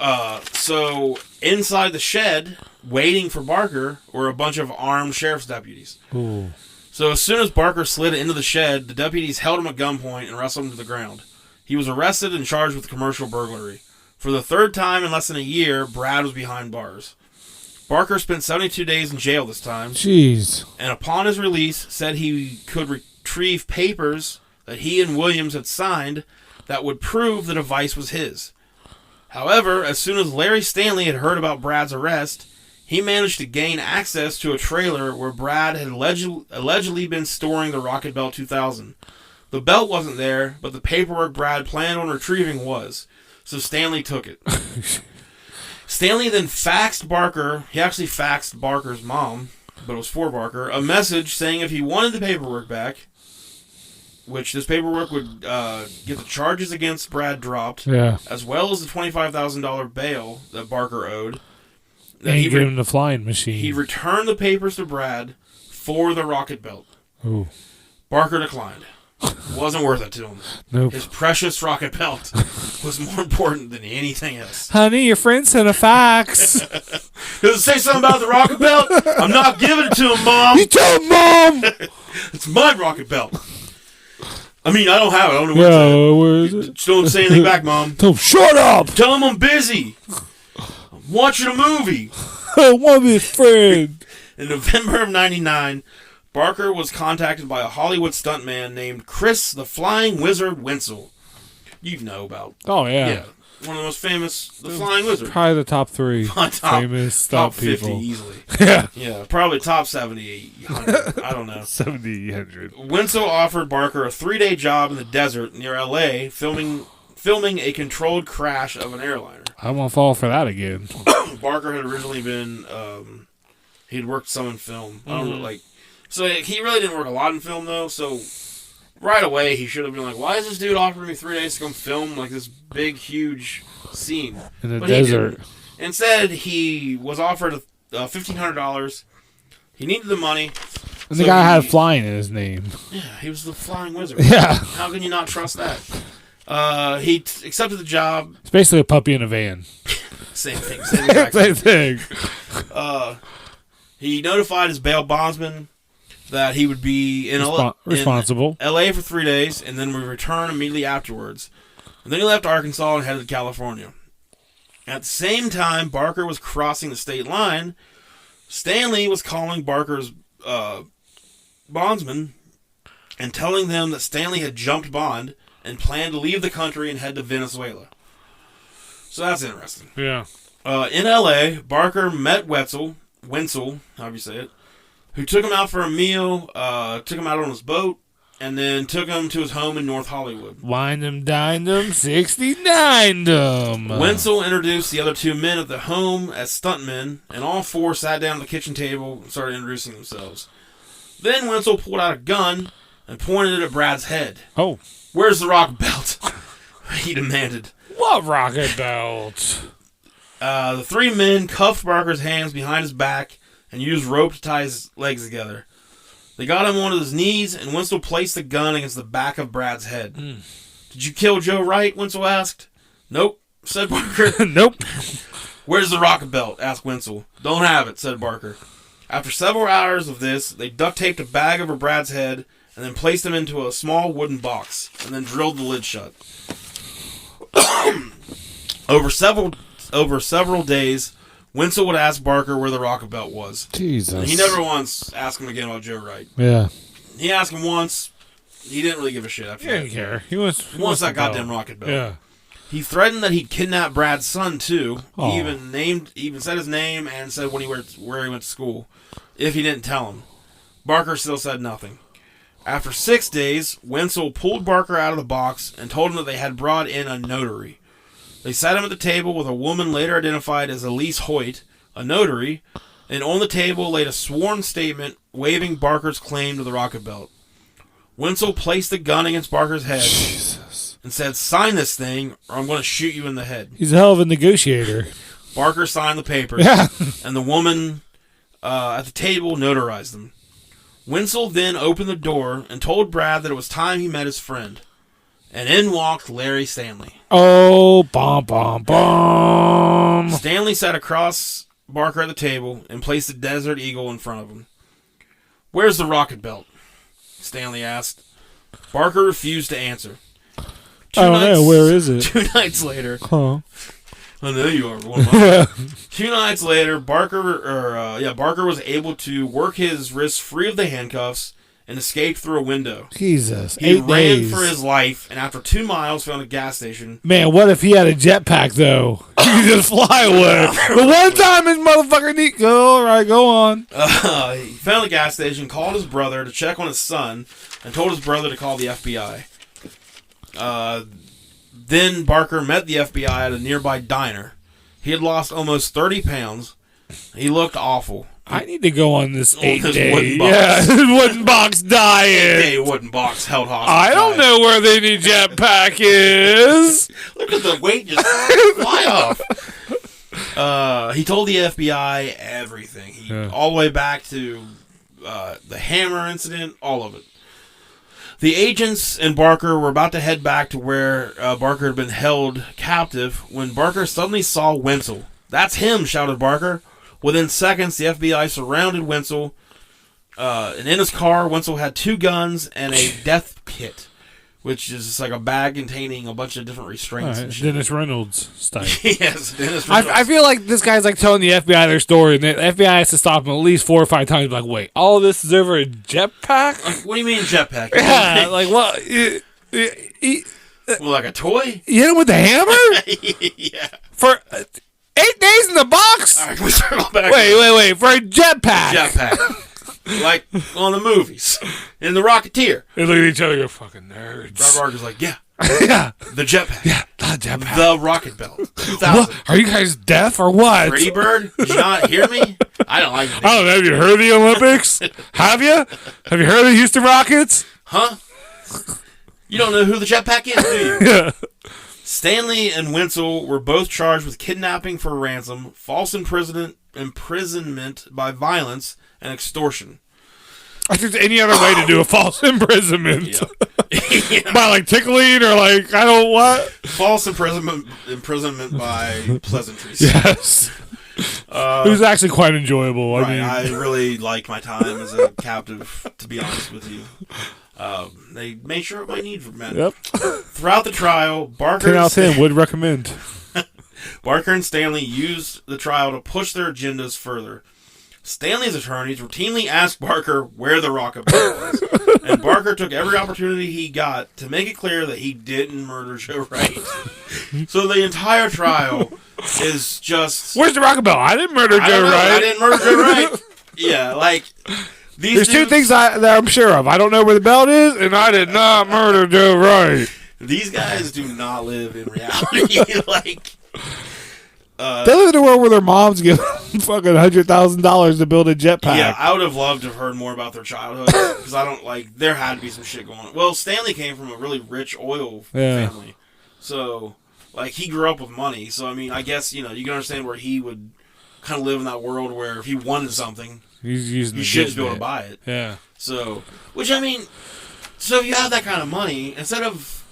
So inside the shed, waiting for Barker, were a bunch of armed sheriff's deputies. Ooh. So as soon as Barker slid into the shed, the deputies held him at gunpoint and wrestled him to the ground. He was arrested and charged with commercial burglary. For the third time in less than a year, Brad was behind bars. Barker spent 72 days in jail this time. Jeez. And upon his release, said he could retrieve papers that he and Williams had signed that would prove the device was his. However, as soon as Larry Stanley had heard about Brad's arrest, he managed to gain access to a trailer where Brad had allegedly been storing the Rocketbelt 2000. The belt wasn't there, but the paperwork Brad planned on retrieving was. So Stanley took it. Stanley then faxed Barker, he actually faxed Barker's mom, but it was for Barker, a message saying if he wanted the paperwork back, which this paperwork would get the charges against Brad dropped, as well as the $25,000 bail that Barker owed. And he gave him the flying machine. He returned the papers to Brad for the Rocketbelt. Ooh. Barker declined. Wasn't worth it to him. Nope. His precious Rocketbelt was more important than anything else. Honey, your friend sent a fax. Does it say something about the Rocketbelt? I'm not giving it to him, Mom. You tell him, Mom. It's my Rocketbelt. I mean, I don't have it. I don't know where is it? Just don't say anything back, Mom. Tell him, shut up. Tell him I'm busy. I'm watching a movie. I want his friend. In November of 99, Barker was contacted by a Hollywood stuntman named Chris the Flying Wizard Wenzel. You know about. Oh, yeah. Yeah. One of the most famous, the Flying Wizard. Probably the top 3 famous stunt top 50 people. Easily. Yeah. Yeah, probably top 70, 100. I don't know. 70, 100. Wenzel offered Barker a 3-day job in the desert near L.A. filming a controlled crash of an airliner. I won't fall for that again. Barker had originally been, he'd worked some in film. I don't know, so he really didn't work a lot in film, though, so right away he should have been like, why is this dude offering me 3 days to come film, this big, huge scene? In the desert. Instead, he was offered $1,500. He needed the money. And the guy had flying in his name. Yeah, he was the Flying Wizard. Yeah. How can you not trust that? He accepted the job. It's basically a puppy in a van. Same thing. Same thing. He notified his bail bondsman that he would be in responsible L.A. for 3 days and then would return immediately afterwards. And then he left Arkansas and headed to California. At the same time Barker was crossing the state line, Stanley was calling Barker's bondsman and telling them that Stanley had jumped bond and planned to leave the country and head to Venezuela. So that's interesting. Yeah. In L.A., Barker met Wenzel, however you say it, who took him out for a meal, took him out on his boat, and then took him to his home in North Hollywood. Wined him, dined him, 69'd him. Wenzel introduced the other 2 men at the home as stuntmen, and all 4 sat down at the kitchen table and started introducing themselves. Then Wenzel pulled out a gun and pointed it at Brad's head. Oh. Where's the Rocketbelt? He demanded. What Rocketbelt? The 3 men cuffed Barker's hands behind his back and used rope to tie his legs together. They got him onto his knees, and Wenzel placed the gun against the back of Brad's head. Did you kill Joe Wright? Wenzel asked. Nope, said Barker. Nope. Where's the Rocketbelt? Asked Wenzel. Don't have it, said Barker. After several hours of this, they duct taped a bag over Brad's head and then placed him into a small wooden box and then drilled the lid shut. Over several days, Wenzel would ask Barker where the Rocketbelt was. Jesus. And he never once asked him again about Joe Wright. Yeah. He asked him once. He didn't really give a shit after He didn't care. He wants that goddamn Rocketbelt. Yeah. He threatened that he'd kidnap Brad's son too. Oh. He even said his name and said where he went to school, if he didn't tell him. Barker still said nothing. After 6 days, Wenzel pulled Barker out of the box and told him that they had brought in a notary. They sat him at the table with a woman later identified as Elise Hoyt, a notary, and on the table laid a sworn statement waiving Barker's claim to the Rocketbelt. Wenzel placed the gun against Barker's head and said, "Sign this thing or I'm going to shoot you in the head." He's a hell of a negotiator. Barker signed the papers, Yeah. and the woman at the table notarized them. Wenzel then opened the door and told Brad that it was time he met his friend. And in walked Larry Stanley. Oh, bom, bom, bom. Stanley sat across Barker at the table and placed the Desert Eagle in front of him. "Where's the Rocketbelt?" Stanley asked. Barker refused to answer. I don't know. Where is it? 2 nights later. Huh. I know you are. One of 2 nights later, Barker was able to work his wrists free of the handcuffs and escaped through a window. Jesus. He 8 ran days. for his life, and after 2 miles, found a gas station. Man, what if he had a jetpack, though? He could just fly away. But one time his motherfucker need... Go, all right, go on. He found a gas station, called his brother to check on his son, and told his brother to call the FBI. Then Barker met the FBI at a nearby diner. He had lost almost 30 pounds. He looked awful. I need to go on this 8-day. Wooden box. Yeah, wooden box diet. 8-day wooden box held hostage. I don't know where the new jetpack is. Look at the weight just fly off. He told the FBI everything. All the way back to the hammer incident, all of it. The agents and Barker were about to head back to where Barker had been held captive when Barker suddenly saw Wenzel. "That's him," shouted Barker. Within seconds, the FBI surrounded Wenzel. And in his car, Wenzel had 2 guns and a death kit, which is just like a bag containing a bunch of different restraints. And shit. Dennis Reynolds style. Yes, Dennis Reynolds. I feel like this guy's like telling the FBI their story, and the FBI has to stop him at least 4 or 5 times. Like, wait, all this is over a jetpack? What do you mean jetpack? Yeah, like what? Well, like a toy? You hit him with the hammer? Yeah. For 8 days in the box? All right, can we circle back? Wait, for a jetpack. Jetpack. Like on the movies. In The Rocketeer. They look at each other, you're fucking nerds. Brad Barker's like, yeah. Yeah. The jetpack. Yeah, the jetpack. The Rocketbelt. 2000. What? Are you guys deaf or what? Pretty Bird? Did you not hear me? I don't like it. I don't know. Have you heard of the Olympics? Have you? Have you heard of the Houston Rockets? Huh? You don't know who the jetpack is, do you? Yeah. Stanley and Wenzel were both charged with kidnapping for ransom, false imprisonment by violence, and extortion. I think there's any other way to do a false imprisonment. Yeah. By like tickling or like, I don't what? False imprisonment by pleasantries. Yes. It was actually quite enjoyable. I really liked my time as a captive, to be honest with you. They made sure of my need for men. Yep. Throughout the trial, 10 out of 10 would recommend. Barker and Stanley used the trial to push their agendas further. Stanley's attorneys routinely asked Barker where the Rocketbelt was, and Barker took every opportunity he got to make it clear that he didn't murder Joe Wright. So the entire trial is just... Where's the Rocketbelt? I didn't murder Joe Wright. I didn't murder Joe Wright. Yeah, like... There's 2 things that I'm sure of. I don't know where the belt is, and I did not murder Joe Wright. These guys do not live in reality. Like... they live in a world where their moms give them fucking $100,000 to build a jetpack. Yeah, I would have loved to have heard more about their childhood because I don't like. There had to be some shit going on. Well, Stanley came from a really rich oil family, so like he grew up with money. So I mean, I guess you can understand where he would kind of live in that world where if he wanted something, he's you should just be able to buy it. Yeah. So, which I mean, so if you have that kind of money, instead of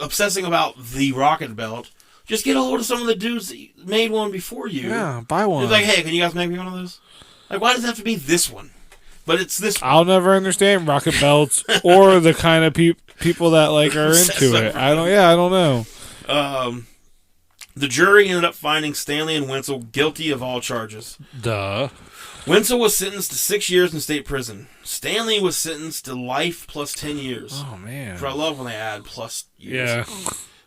obsessing about the Rocketbelt. Just get a hold of some of the dudes that made one before you. Yeah, buy one. It's like, hey, can you guys make me one of those? Like, why does it have to be this one? But it's this one. I'll never understand rocket belts or the kind of people that like are into it. I don't know. The jury ended up finding Stanley and Wenzel guilty of all charges. Duh. Wenzel was sentenced to 6 years in state prison. Stanley was sentenced to life plus 10 years. Oh, man. I love when they add plus years.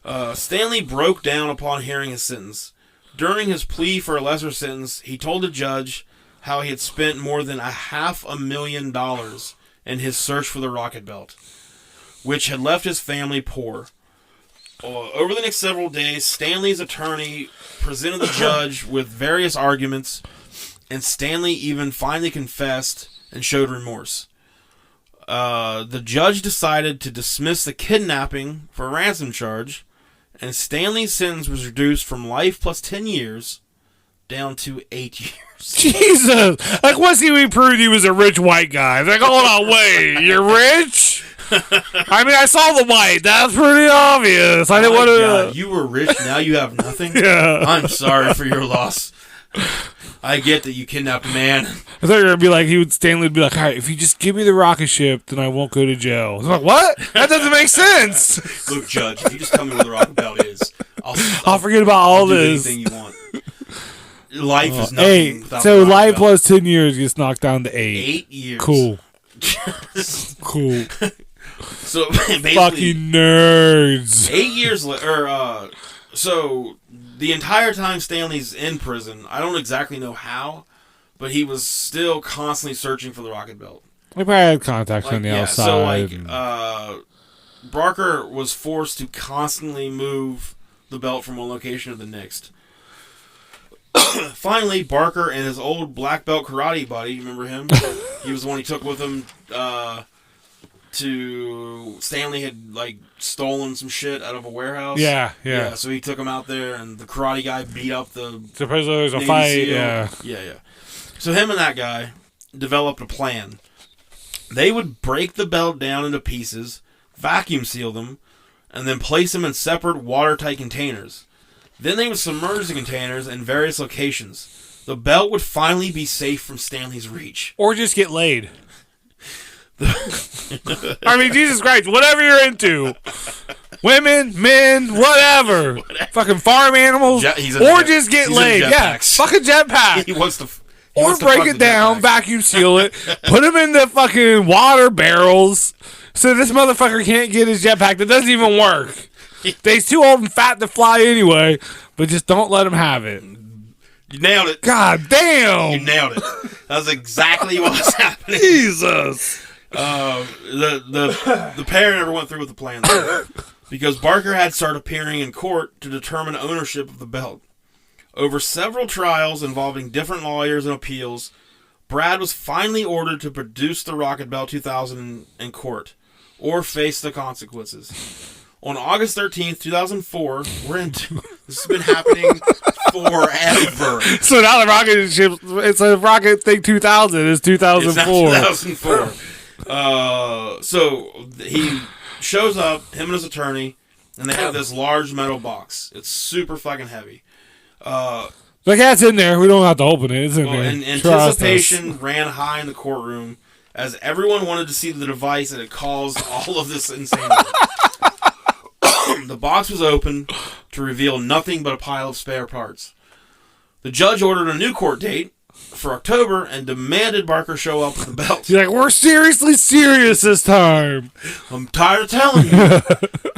Yeah. Stanley broke down upon hearing his sentence. During his plea for a lesser sentence, he told the judge how he had spent more than $500,000 in his search for the Rocketbelt, which had left his family poor. Over the next several days, Stanley's attorney presented the judge with various arguments, and Stanley even finally confessed and showed remorse. The judge decided to dismiss the kidnapping for a ransom charge, and Stanley's sentence was reduced from life plus 10 years down to 8 years. Jesus! Like, once he proved he was a rich white guy. Like, hold on, wait, you're rich? I mean, I saw the white. That's pretty obvious. I didn't want to. You were rich, now you have nothing? Yeah. I'm sorry for your loss. I get that you kidnapped a man. I thought you were going to be like, Stanley would be like, all right, if you just give me the rocket ship, then I won't go to jail. I'm like, what? That doesn't make sense. Look, Judge, if you just tell me where the Rocketbelt is, I'll forget about all this. Anything you want. Life is nothing. 8. So life plus 10 years gets knocked down to 8. 8 years. Cool. Cool. So basically, fucking nerds. 8 years later, so the entire time Stanley's in prison, I don't exactly know how, but he was still constantly searching for the Rocketbelt. We probably had contacts on the outside. So Barker was forced to constantly move the belt from one location to the next. Finally, Barker and his old black belt karate buddy, remember him? He was the one he took with him to... Stanley had, stolen some shit out of a warehouse. Yeah. So he took him out there, and the karate guy beat up the... Supposedly there was a fight, seal. Yeah. So him and that guy developed a plan. They would break the belt down into pieces, vacuum seal them, and then place them in separate watertight containers. Then they would submerge the containers in various locations. The belt would finally be safe from Stanley's reach. Or just get laid. I mean, Jesus Christ, whatever you're into. Women, men, whatever. Fucking farm animals. Just get laid. Yeah, fucking jetpack. He wants to... Or break it down, vacuum seal it, put them in the fucking water barrels so this motherfucker can't get his jetpack that doesn't even work. He's too old and fat to fly anyway, but just don't let him have it. You nailed it. God damn. You nailed it. That was exactly what was happening. Jesus. The pair never went through with the plan though, because Barker had started appearing in court to determine ownership of the belt. Over several trials involving different lawyers and appeals, Brad was finally ordered to produce the Rocketbelt 2000 in court, or face the consequences. On August 13th, 2004, this has been happening forever. So now the rocket ship, it's a rocket thing 2000, it's 2004. It's 2004. So he shows up, him and his attorney, and they have this large metal box. It's super fucking heavy. It's in there. We don't have to open it. It's in there. And anticipation ran high in the courtroom as everyone wanted to see the device that had caused all of this insanity. The box was open to reveal nothing but a pile of spare parts. The judge ordered a new court date for October and demanded Barker show up with the belt. He's like, we're seriously serious this time. I'm tired of telling you.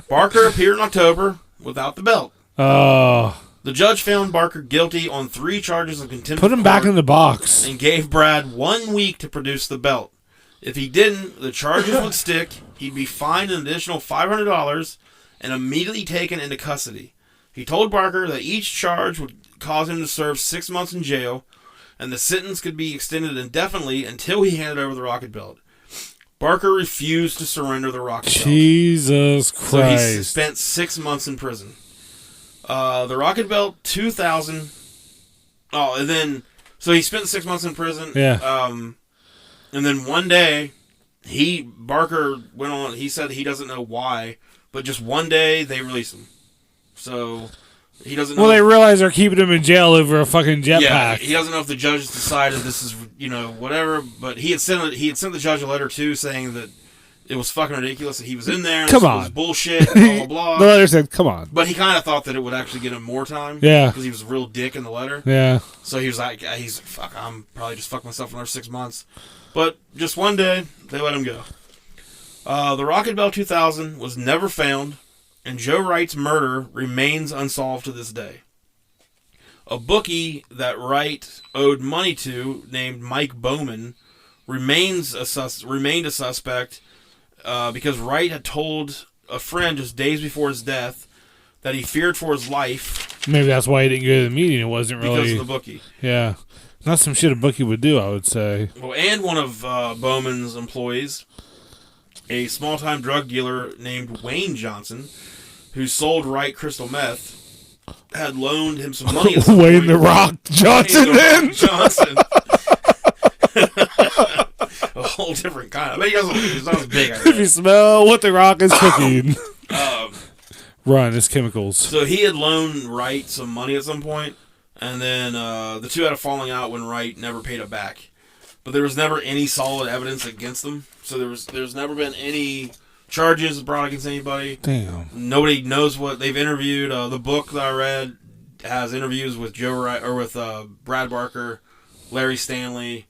Barker appeared in October without the belt. Oh. The judge found Barker guilty on 3 charges of contempt. Put him back in the box. And gave Brad 1 week to produce the belt. If he didn't, the charges would stick. He'd be fined an additional $500 and immediately taken into custody. He told Barker that each charge would cause him to serve 6 months in jail, and the sentence could be extended indefinitely until he handed over the Rocketbelt. Barker refused to surrender the Rocketbelt. Jesus Christ. So he spent 6 months in prison. The Rocketbelt 2000. Oh, and then... So he spent 6 months in prison. Yeah. And then one day, Barker went on... He said he doesn't know why, but just one day, they released him. So... He doesn't know. Well, they realize they're keeping him in jail over a fucking jetpack. Yeah, he doesn't know if the judge decided this is, whatever. But he had sent the judge a letter too, saying that it was fucking ridiculous that he was in there. And Come it on. was bullshit, blah, blah, blah. The letter said, come on. But he kind of thought that it would actually get him more time. Yeah. Because he was a real dick in the letter. Yeah. So he was like, fuck, I'm probably just fucking myself for another 6 months. But just one day, they let him go. The Rocketbelt 2000 was never found, and Joe Wright's murder remains unsolved to this day. A bookie that Wright owed money to, named Mike Bowman, remained a suspect because Wright had told a friend just days before his death that he feared for his life. Maybe that's why he didn't go to the meeting. It wasn't really because of the bookie. Yeah, not some shit a bookie would do, I would say. Well, and one of Bowman's employees, a small-time drug dealer named Wayne Johnson, who sold Wright crystal meth, had loaned him some money. Wayne the Rock Johnson, then? Johnson. A whole different kind. I mean, he's not as big. If you smell what the Rock is cooking, run, it's chemicals. So he had loaned Wright some money at some point, and then the two had a falling out when Wright never paid it back. But there was never any solid evidence against them. So there's never been any charges brought against anybody. Damn. Nobody knows what they've interviewed. The book that I read has interviews with Joe Wright or with Brad Barker, Larry Stanley,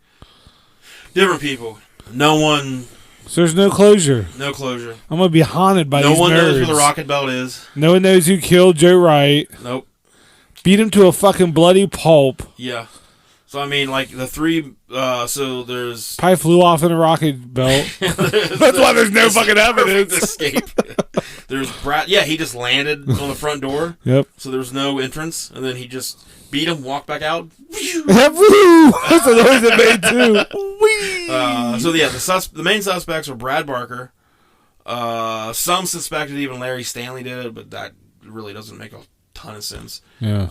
different people. No one. So there's no closure. No closure. I'm gonna be haunted by these nerds. No one knows where the Rocketbelt is. No one knows who killed Joe Wright. Nope. Beat him to a fucking bloody pulp. Yeah. So, I mean, like, the three, so there's... Probably flew off in a rocket belt. That's why there's no fucking evidence. Escape. There's Brad... Yeah, he just landed on the front door. Yep. So there was no entrance, and then he just beat him, walked back out. That's the noise it made, too. So, yeah, the main suspects were Brad Barker. Some suspected even Larry Stanley did it, but that really doesn't make a ton of sense. Yeah.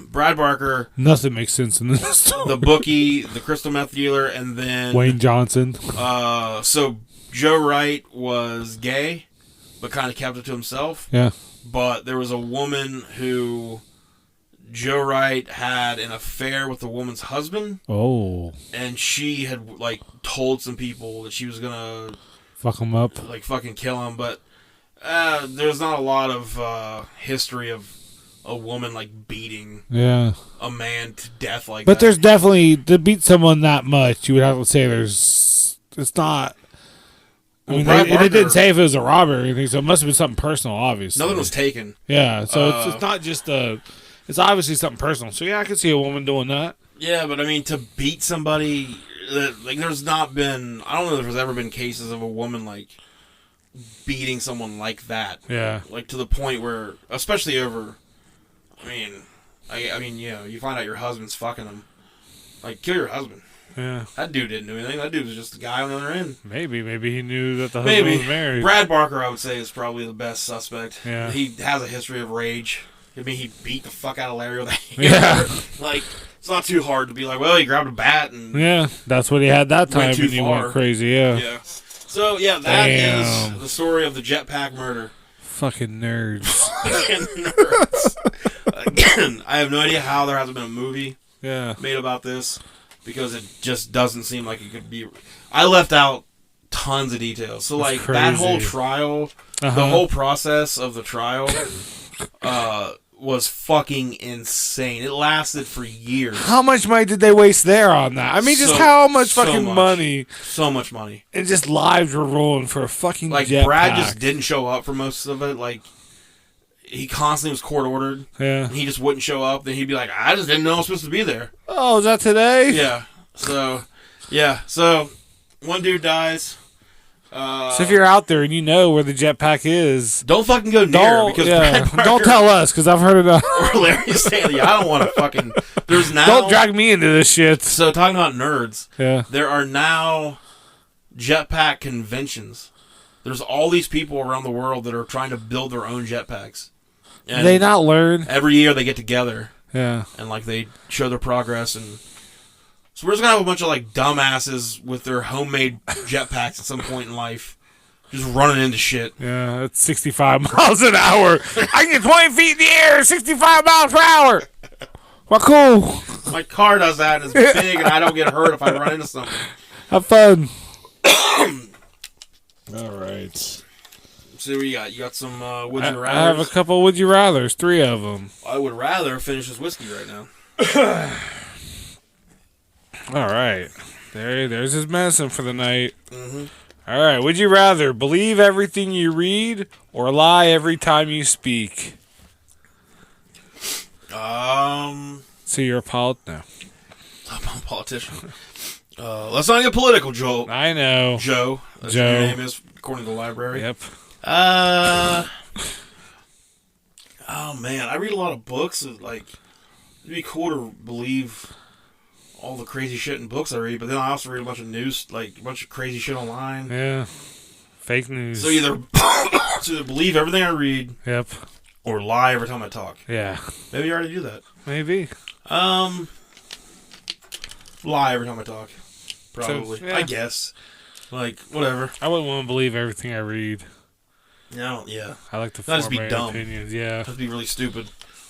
Brad Barker. Nothing makes sense in this story. The bookie, the crystal meth dealer, and then Wayne Johnson. So Joe Wright was gay, but kind of kept it to himself. Yeah. But there was a woman who Joe Wright had an affair with the woman's husband. Oh. And she had like told some people that she was gonna fuck him up, like fucking kill him. But there's not a lot of history of a woman like beating a man to death like that. But there's definitely, to beat someone that much, you would have to say it's not. I mean, they didn't say if it was a robbery or anything, so it must have been something personal, obviously. Nothing was taken. Yeah, so it's not just it's obviously something personal. So yeah, I could see a woman doing that. Yeah, but I mean, to beat somebody, like there's not been, I don't know if there's ever been cases of a woman like beating someone like that. Yeah. Like to the point where, especially over, I mean, you know, you find out your husband's fucking him. Like, kill your husband. Yeah. That dude didn't do anything. That dude was just a guy on the other end. Maybe he knew that the husband was married. Brad Barker, I would say, is probably the best suspect. Yeah. He has a history of rage. I mean, he beat the fuck out of Larry with a hammer. Yeah. Like, it's not too hard to be like, well, he grabbed a bat and... Yeah, that's what he had that time, and he went crazy, yeah. Yeah. So, yeah, that is the story of the Jetpack Murder. Fucking nerds. Fucking nerds. Again, I have no idea how there hasn't been a movie made about this, because it just doesn't seem like it could be... I left out tons of details. So, like, that whole trial, the whole process of the trial... was fucking insane. It lasted for years. How much money did they waste there on that? I mean, just how much fucking money? So much money. And just lives were ruined for a fucking jetpack. Brad just didn't show up for most of it. Like, he constantly was court ordered. Yeah. And he just wouldn't show up. Then he'd be like, I just didn't know I was supposed to be there. Oh, is that today? Yeah. So, So, one dude dies. So if you're out there and you know where the jetpack is, don't fucking go near because Brad Barker, don't tell us because I've heard it. Or Larry Stanley. I don't want to fucking. There's now. Don't drag me into this shit. So talking about nerds, there are now jetpack conventions. There's all these people around the world that are trying to build their own jetpacks. And they not learn every year they get together. Yeah, and like they show their progress and. So we're just gonna have a bunch of like dumbasses with their homemade jetpacks at some point in life, just running into shit. Yeah, it's 65 miles an hour. I can get 20 feet in the air, 65 miles per hour. Well, cool. My car does that, and it's big, and I don't get hurt if I run into something. Have fun. All right. So what you got? You got some would you rather? I have a couple would you rathers, 3 of them. I would rather finish this whiskey right now. All right. There's his medicine for the night. Mm-hmm. All right. Would you rather believe everything you read or lie every time you speak? So you're a no. I'm a politician. Let's not get political, Joel. I know. Joe. That's what your name is, according to the library. Yep. Oh man, I read a lot of books. Like, it'd be cool to believe all the crazy shit in books I read, but then I also read a bunch of news, like a bunch of crazy shit online. Yeah. Fake news. So either believe everything I read. Yep. Or lie every time I talk. Yeah. Maybe you already do that. Maybe. Lie every time I talk. Probably. So, yeah. I guess. Like, whatever. I wouldn't want to believe everything I read. No, yeah. I like to form just be my dumb. opinions. Yeah. That'd be really stupid.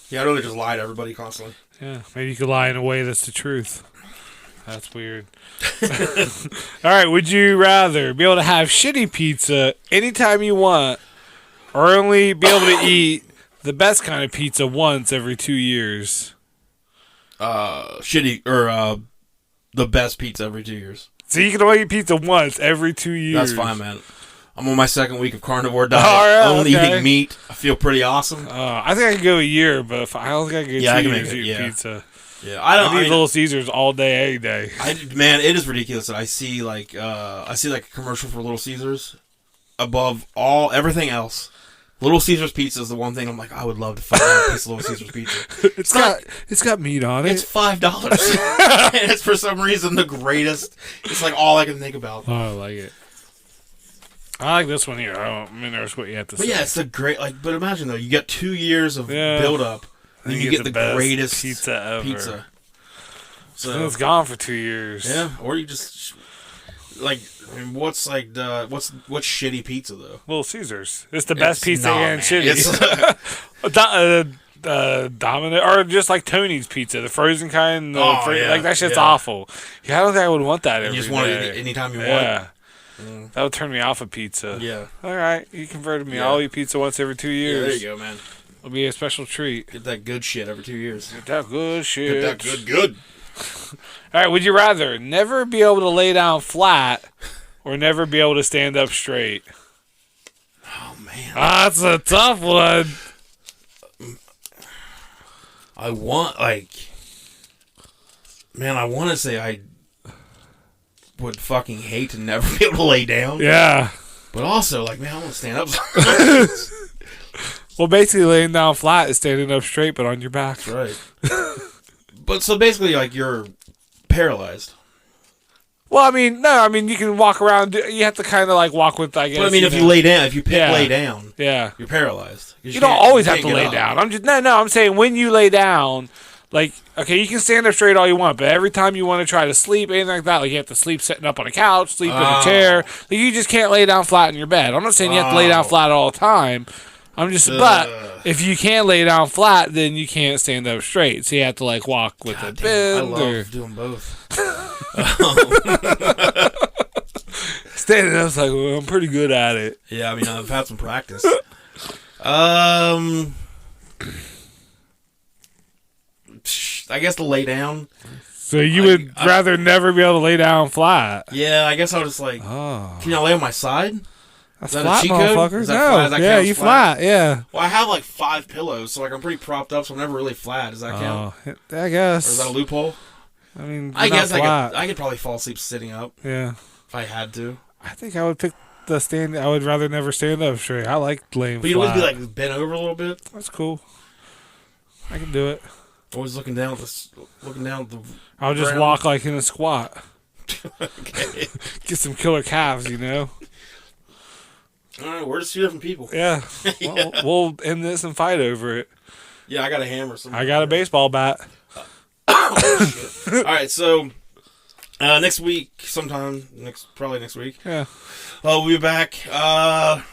Yeah, I'd rather just lie to everybody constantly. Yeah. Maybe you could lie in a way that's the truth. That's weird. All right. Would you rather be able to have shitty pizza anytime you want or only be able to eat the best kind of pizza once every 2 years? Shitty, or the best pizza every 2 years. So you can only eat pizza once every 2 years. That's fine, man. I'm on my second week of carnivore diet. Right, only eating meat. I feel pretty awesome. I think I could go a year, but if I don't think I could go 2 years eating pizza. Yeah, I eat Little Caesars all day, every day. Man, it is ridiculous that I see like a commercial for Little Caesars above everything else. Little Caesars pizza is the one thing I'm like, I would love to find out a piece of Little Caesars pizza. It's got meat on it. It's $5, and it's for some reason the greatest. It's like all I can think about. Oh, I like it. I like this one here. I'm interested what you have to say. But yeah, it's the great. But imagine though, you get 2 years of build up, and you get the greatest pizza ever. So it's gone for 2 years. Yeah, or you just what's shitty pizza though? Little Caesars. It's the best pizza and shitty. Dominant, or just like Tony's pizza, the frozen kind. Like that shit's awful. Yeah, I don't think I would want that every day. You just want it anytime you want. That would turn me off of pizza. Yeah. All right, you converted me. I'll eat pizza once every 2 years. Yeah, there you go, man. It'll be a special treat. Get that good shit every 2 years. Get that good shit. Get that good. All right, would you rather never be able to lay down flat or never be able to stand up straight? Oh, man. That's a tough one. I want to say I would fucking hate to never be able to lay down. Yeah. But also, I want to stand up. Well, basically, laying down flat is standing up straight, but on your back. That's right. But so basically, you're paralyzed. Well, you can walk around. You have to kind of walk with, I guess. But if you lay down, if you lay down, you're paralyzed. You don't always have to lay down. I'm saying when you lay down, okay, you can stand up straight all you want, but every time you want to try to sleep, anything like that, you have to sleep sitting up on a couch, sleep in a chair. You just can't lay down flat in your bed. I'm not saying you have to lay down flat all the time. But if you can't lay down flat, then you can't stand up straight. So you have to walk with a bend. I love doing both. Standing up's I'm pretty good at it. Yeah, I've had some practice. I guess to lay down. So you would rather never be able to lay down flat? Yeah, I guess I was just can I lay on my side? That's flat, motherfuckers. No, you flat. Yeah. Well, I have 5 pillows, so I'm pretty propped up, so I'm never really flat. Does that count? I guess. Or is that a loophole? I guess I could probably fall asleep sitting up. Yeah. If I had to. I think I would pick the stand. I would rather never stand up straight. I like laying flat. But you'd always be bent over a little bit. That's cool. I can do it. Always looking down at the. I'll just walk in a squat. Okay. Get some killer calves, All right, we're just 2 different people. Yeah. Well, we'll end this and fight over it. Yeah, I got a hammer. I got a baseball bat. Oh, shit. All right, so next week, probably next week. Yeah. We'll be back. I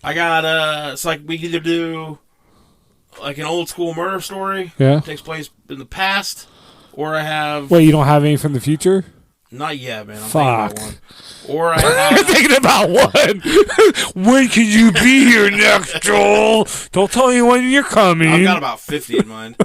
got it's we can either do an old school murder story. Yeah. Takes place in the past, or I have. Wait, you don't have any from the future? Not yet, man. I'm Fuck. thinking about one. Or I have... You're thinking about one. When can you be here next, Joel? Don't tell me when you're coming. I've got about 50 in mind.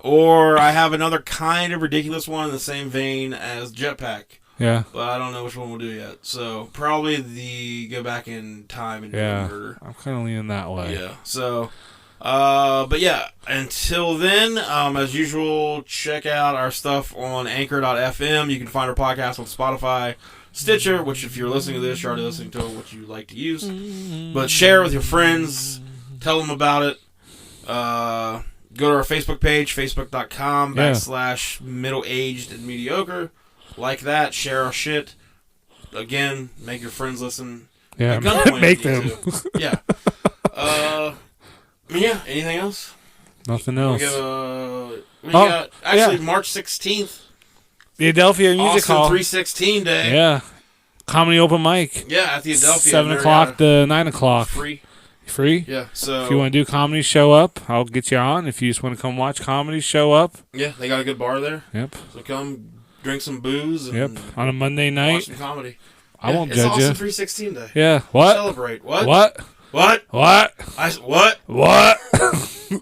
Or I have another kind of ridiculous one in the same vein as Jetpack. Yeah. But I don't know which one we'll do yet. So probably the go back in time and do murder. I'm kind of leaning that way. Yeah. So, but yeah, until then, as usual, check out our stuff on anchor.fm. You can find our podcast on Spotify, Stitcher, which if you're listening to this, you're already listening to what you like to use. But share it with your friends. Tell them about it. Go to our Facebook page, facebook.com/middle-aged and mediocre. Like that, share our shit. Again, make your friends listen. Yeah, make them. Yeah. Yeah, anything else? Nothing else. March 16th. The Adelphia Music Hall. 316 Day. Yeah. Comedy open mic. Yeah, at the Adelphia. 7 o'clock to 9 o'clock. Free? Yeah. So if you want to do comedy, show up. I'll get you on. If you just want to come watch comedy, show up. Yeah, they got a good bar there. Yep. So come drink some booze. And on a Monday night. Watch some comedy. I won't judge you. It's 316 Day. Yeah. What? Celebrate. What? What? What? What? What?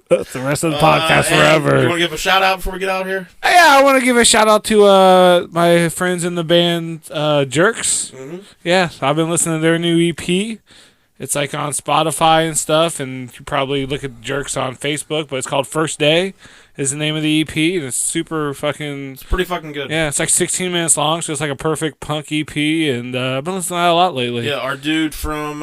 That's the rest of the podcast forever. You want to give a shout out before we get out of here? Yeah, I want to give a shout out to my friends in the band Jerks. Mm-hmm. Yeah, I've been listening to their new EP. It's like on Spotify and stuff, and you probably look at Jerks on Facebook, but it's called First Day is the name of the EP, and it's super fucking... It's pretty fucking good. Yeah, it's like 16 minutes long, so it's like a perfect punk EP, and I've been listening to that a lot lately. Yeah, our dude from...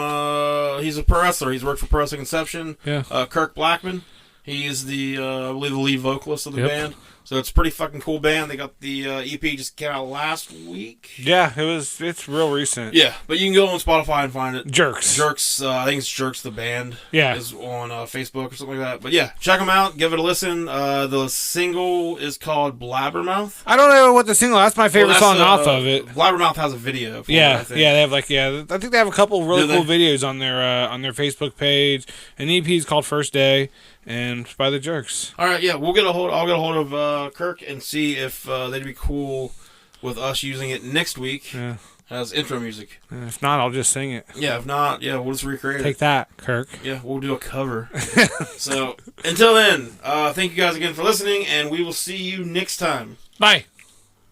he's a pro wrestler. He's worked for Pro Wrestling Conception. Yeah. Kirk Blackman. He's the, I believe, the lead vocalist of the band. So it's a pretty fucking cool band. They got the EP just came out last week. Yeah, it's real recent. Yeah, but you can go on Spotify and find it. Jerks. I think it's Jerks the band. Yeah. Is on Facebook or something like that. But yeah, check them out. Give it a listen. The single is called Blabbermouth. I don't know what the single. That's my favorite song off of it. Blabbermouth has a video. For it, I think. They have I think they have a couple really cool videos on their Facebook page. An EP is called First Day. And it's by the Jerks. All right, yeah, I'll get a hold of Kirk and see if they'd be cool with us using it next week as intro music. And if not, I'll just sing it. Yeah, if not, we'll just recreate it. Take that, Kirk. Yeah, we'll do a cover. So, until then, thank you guys again for listening, and we will see you next time. Bye.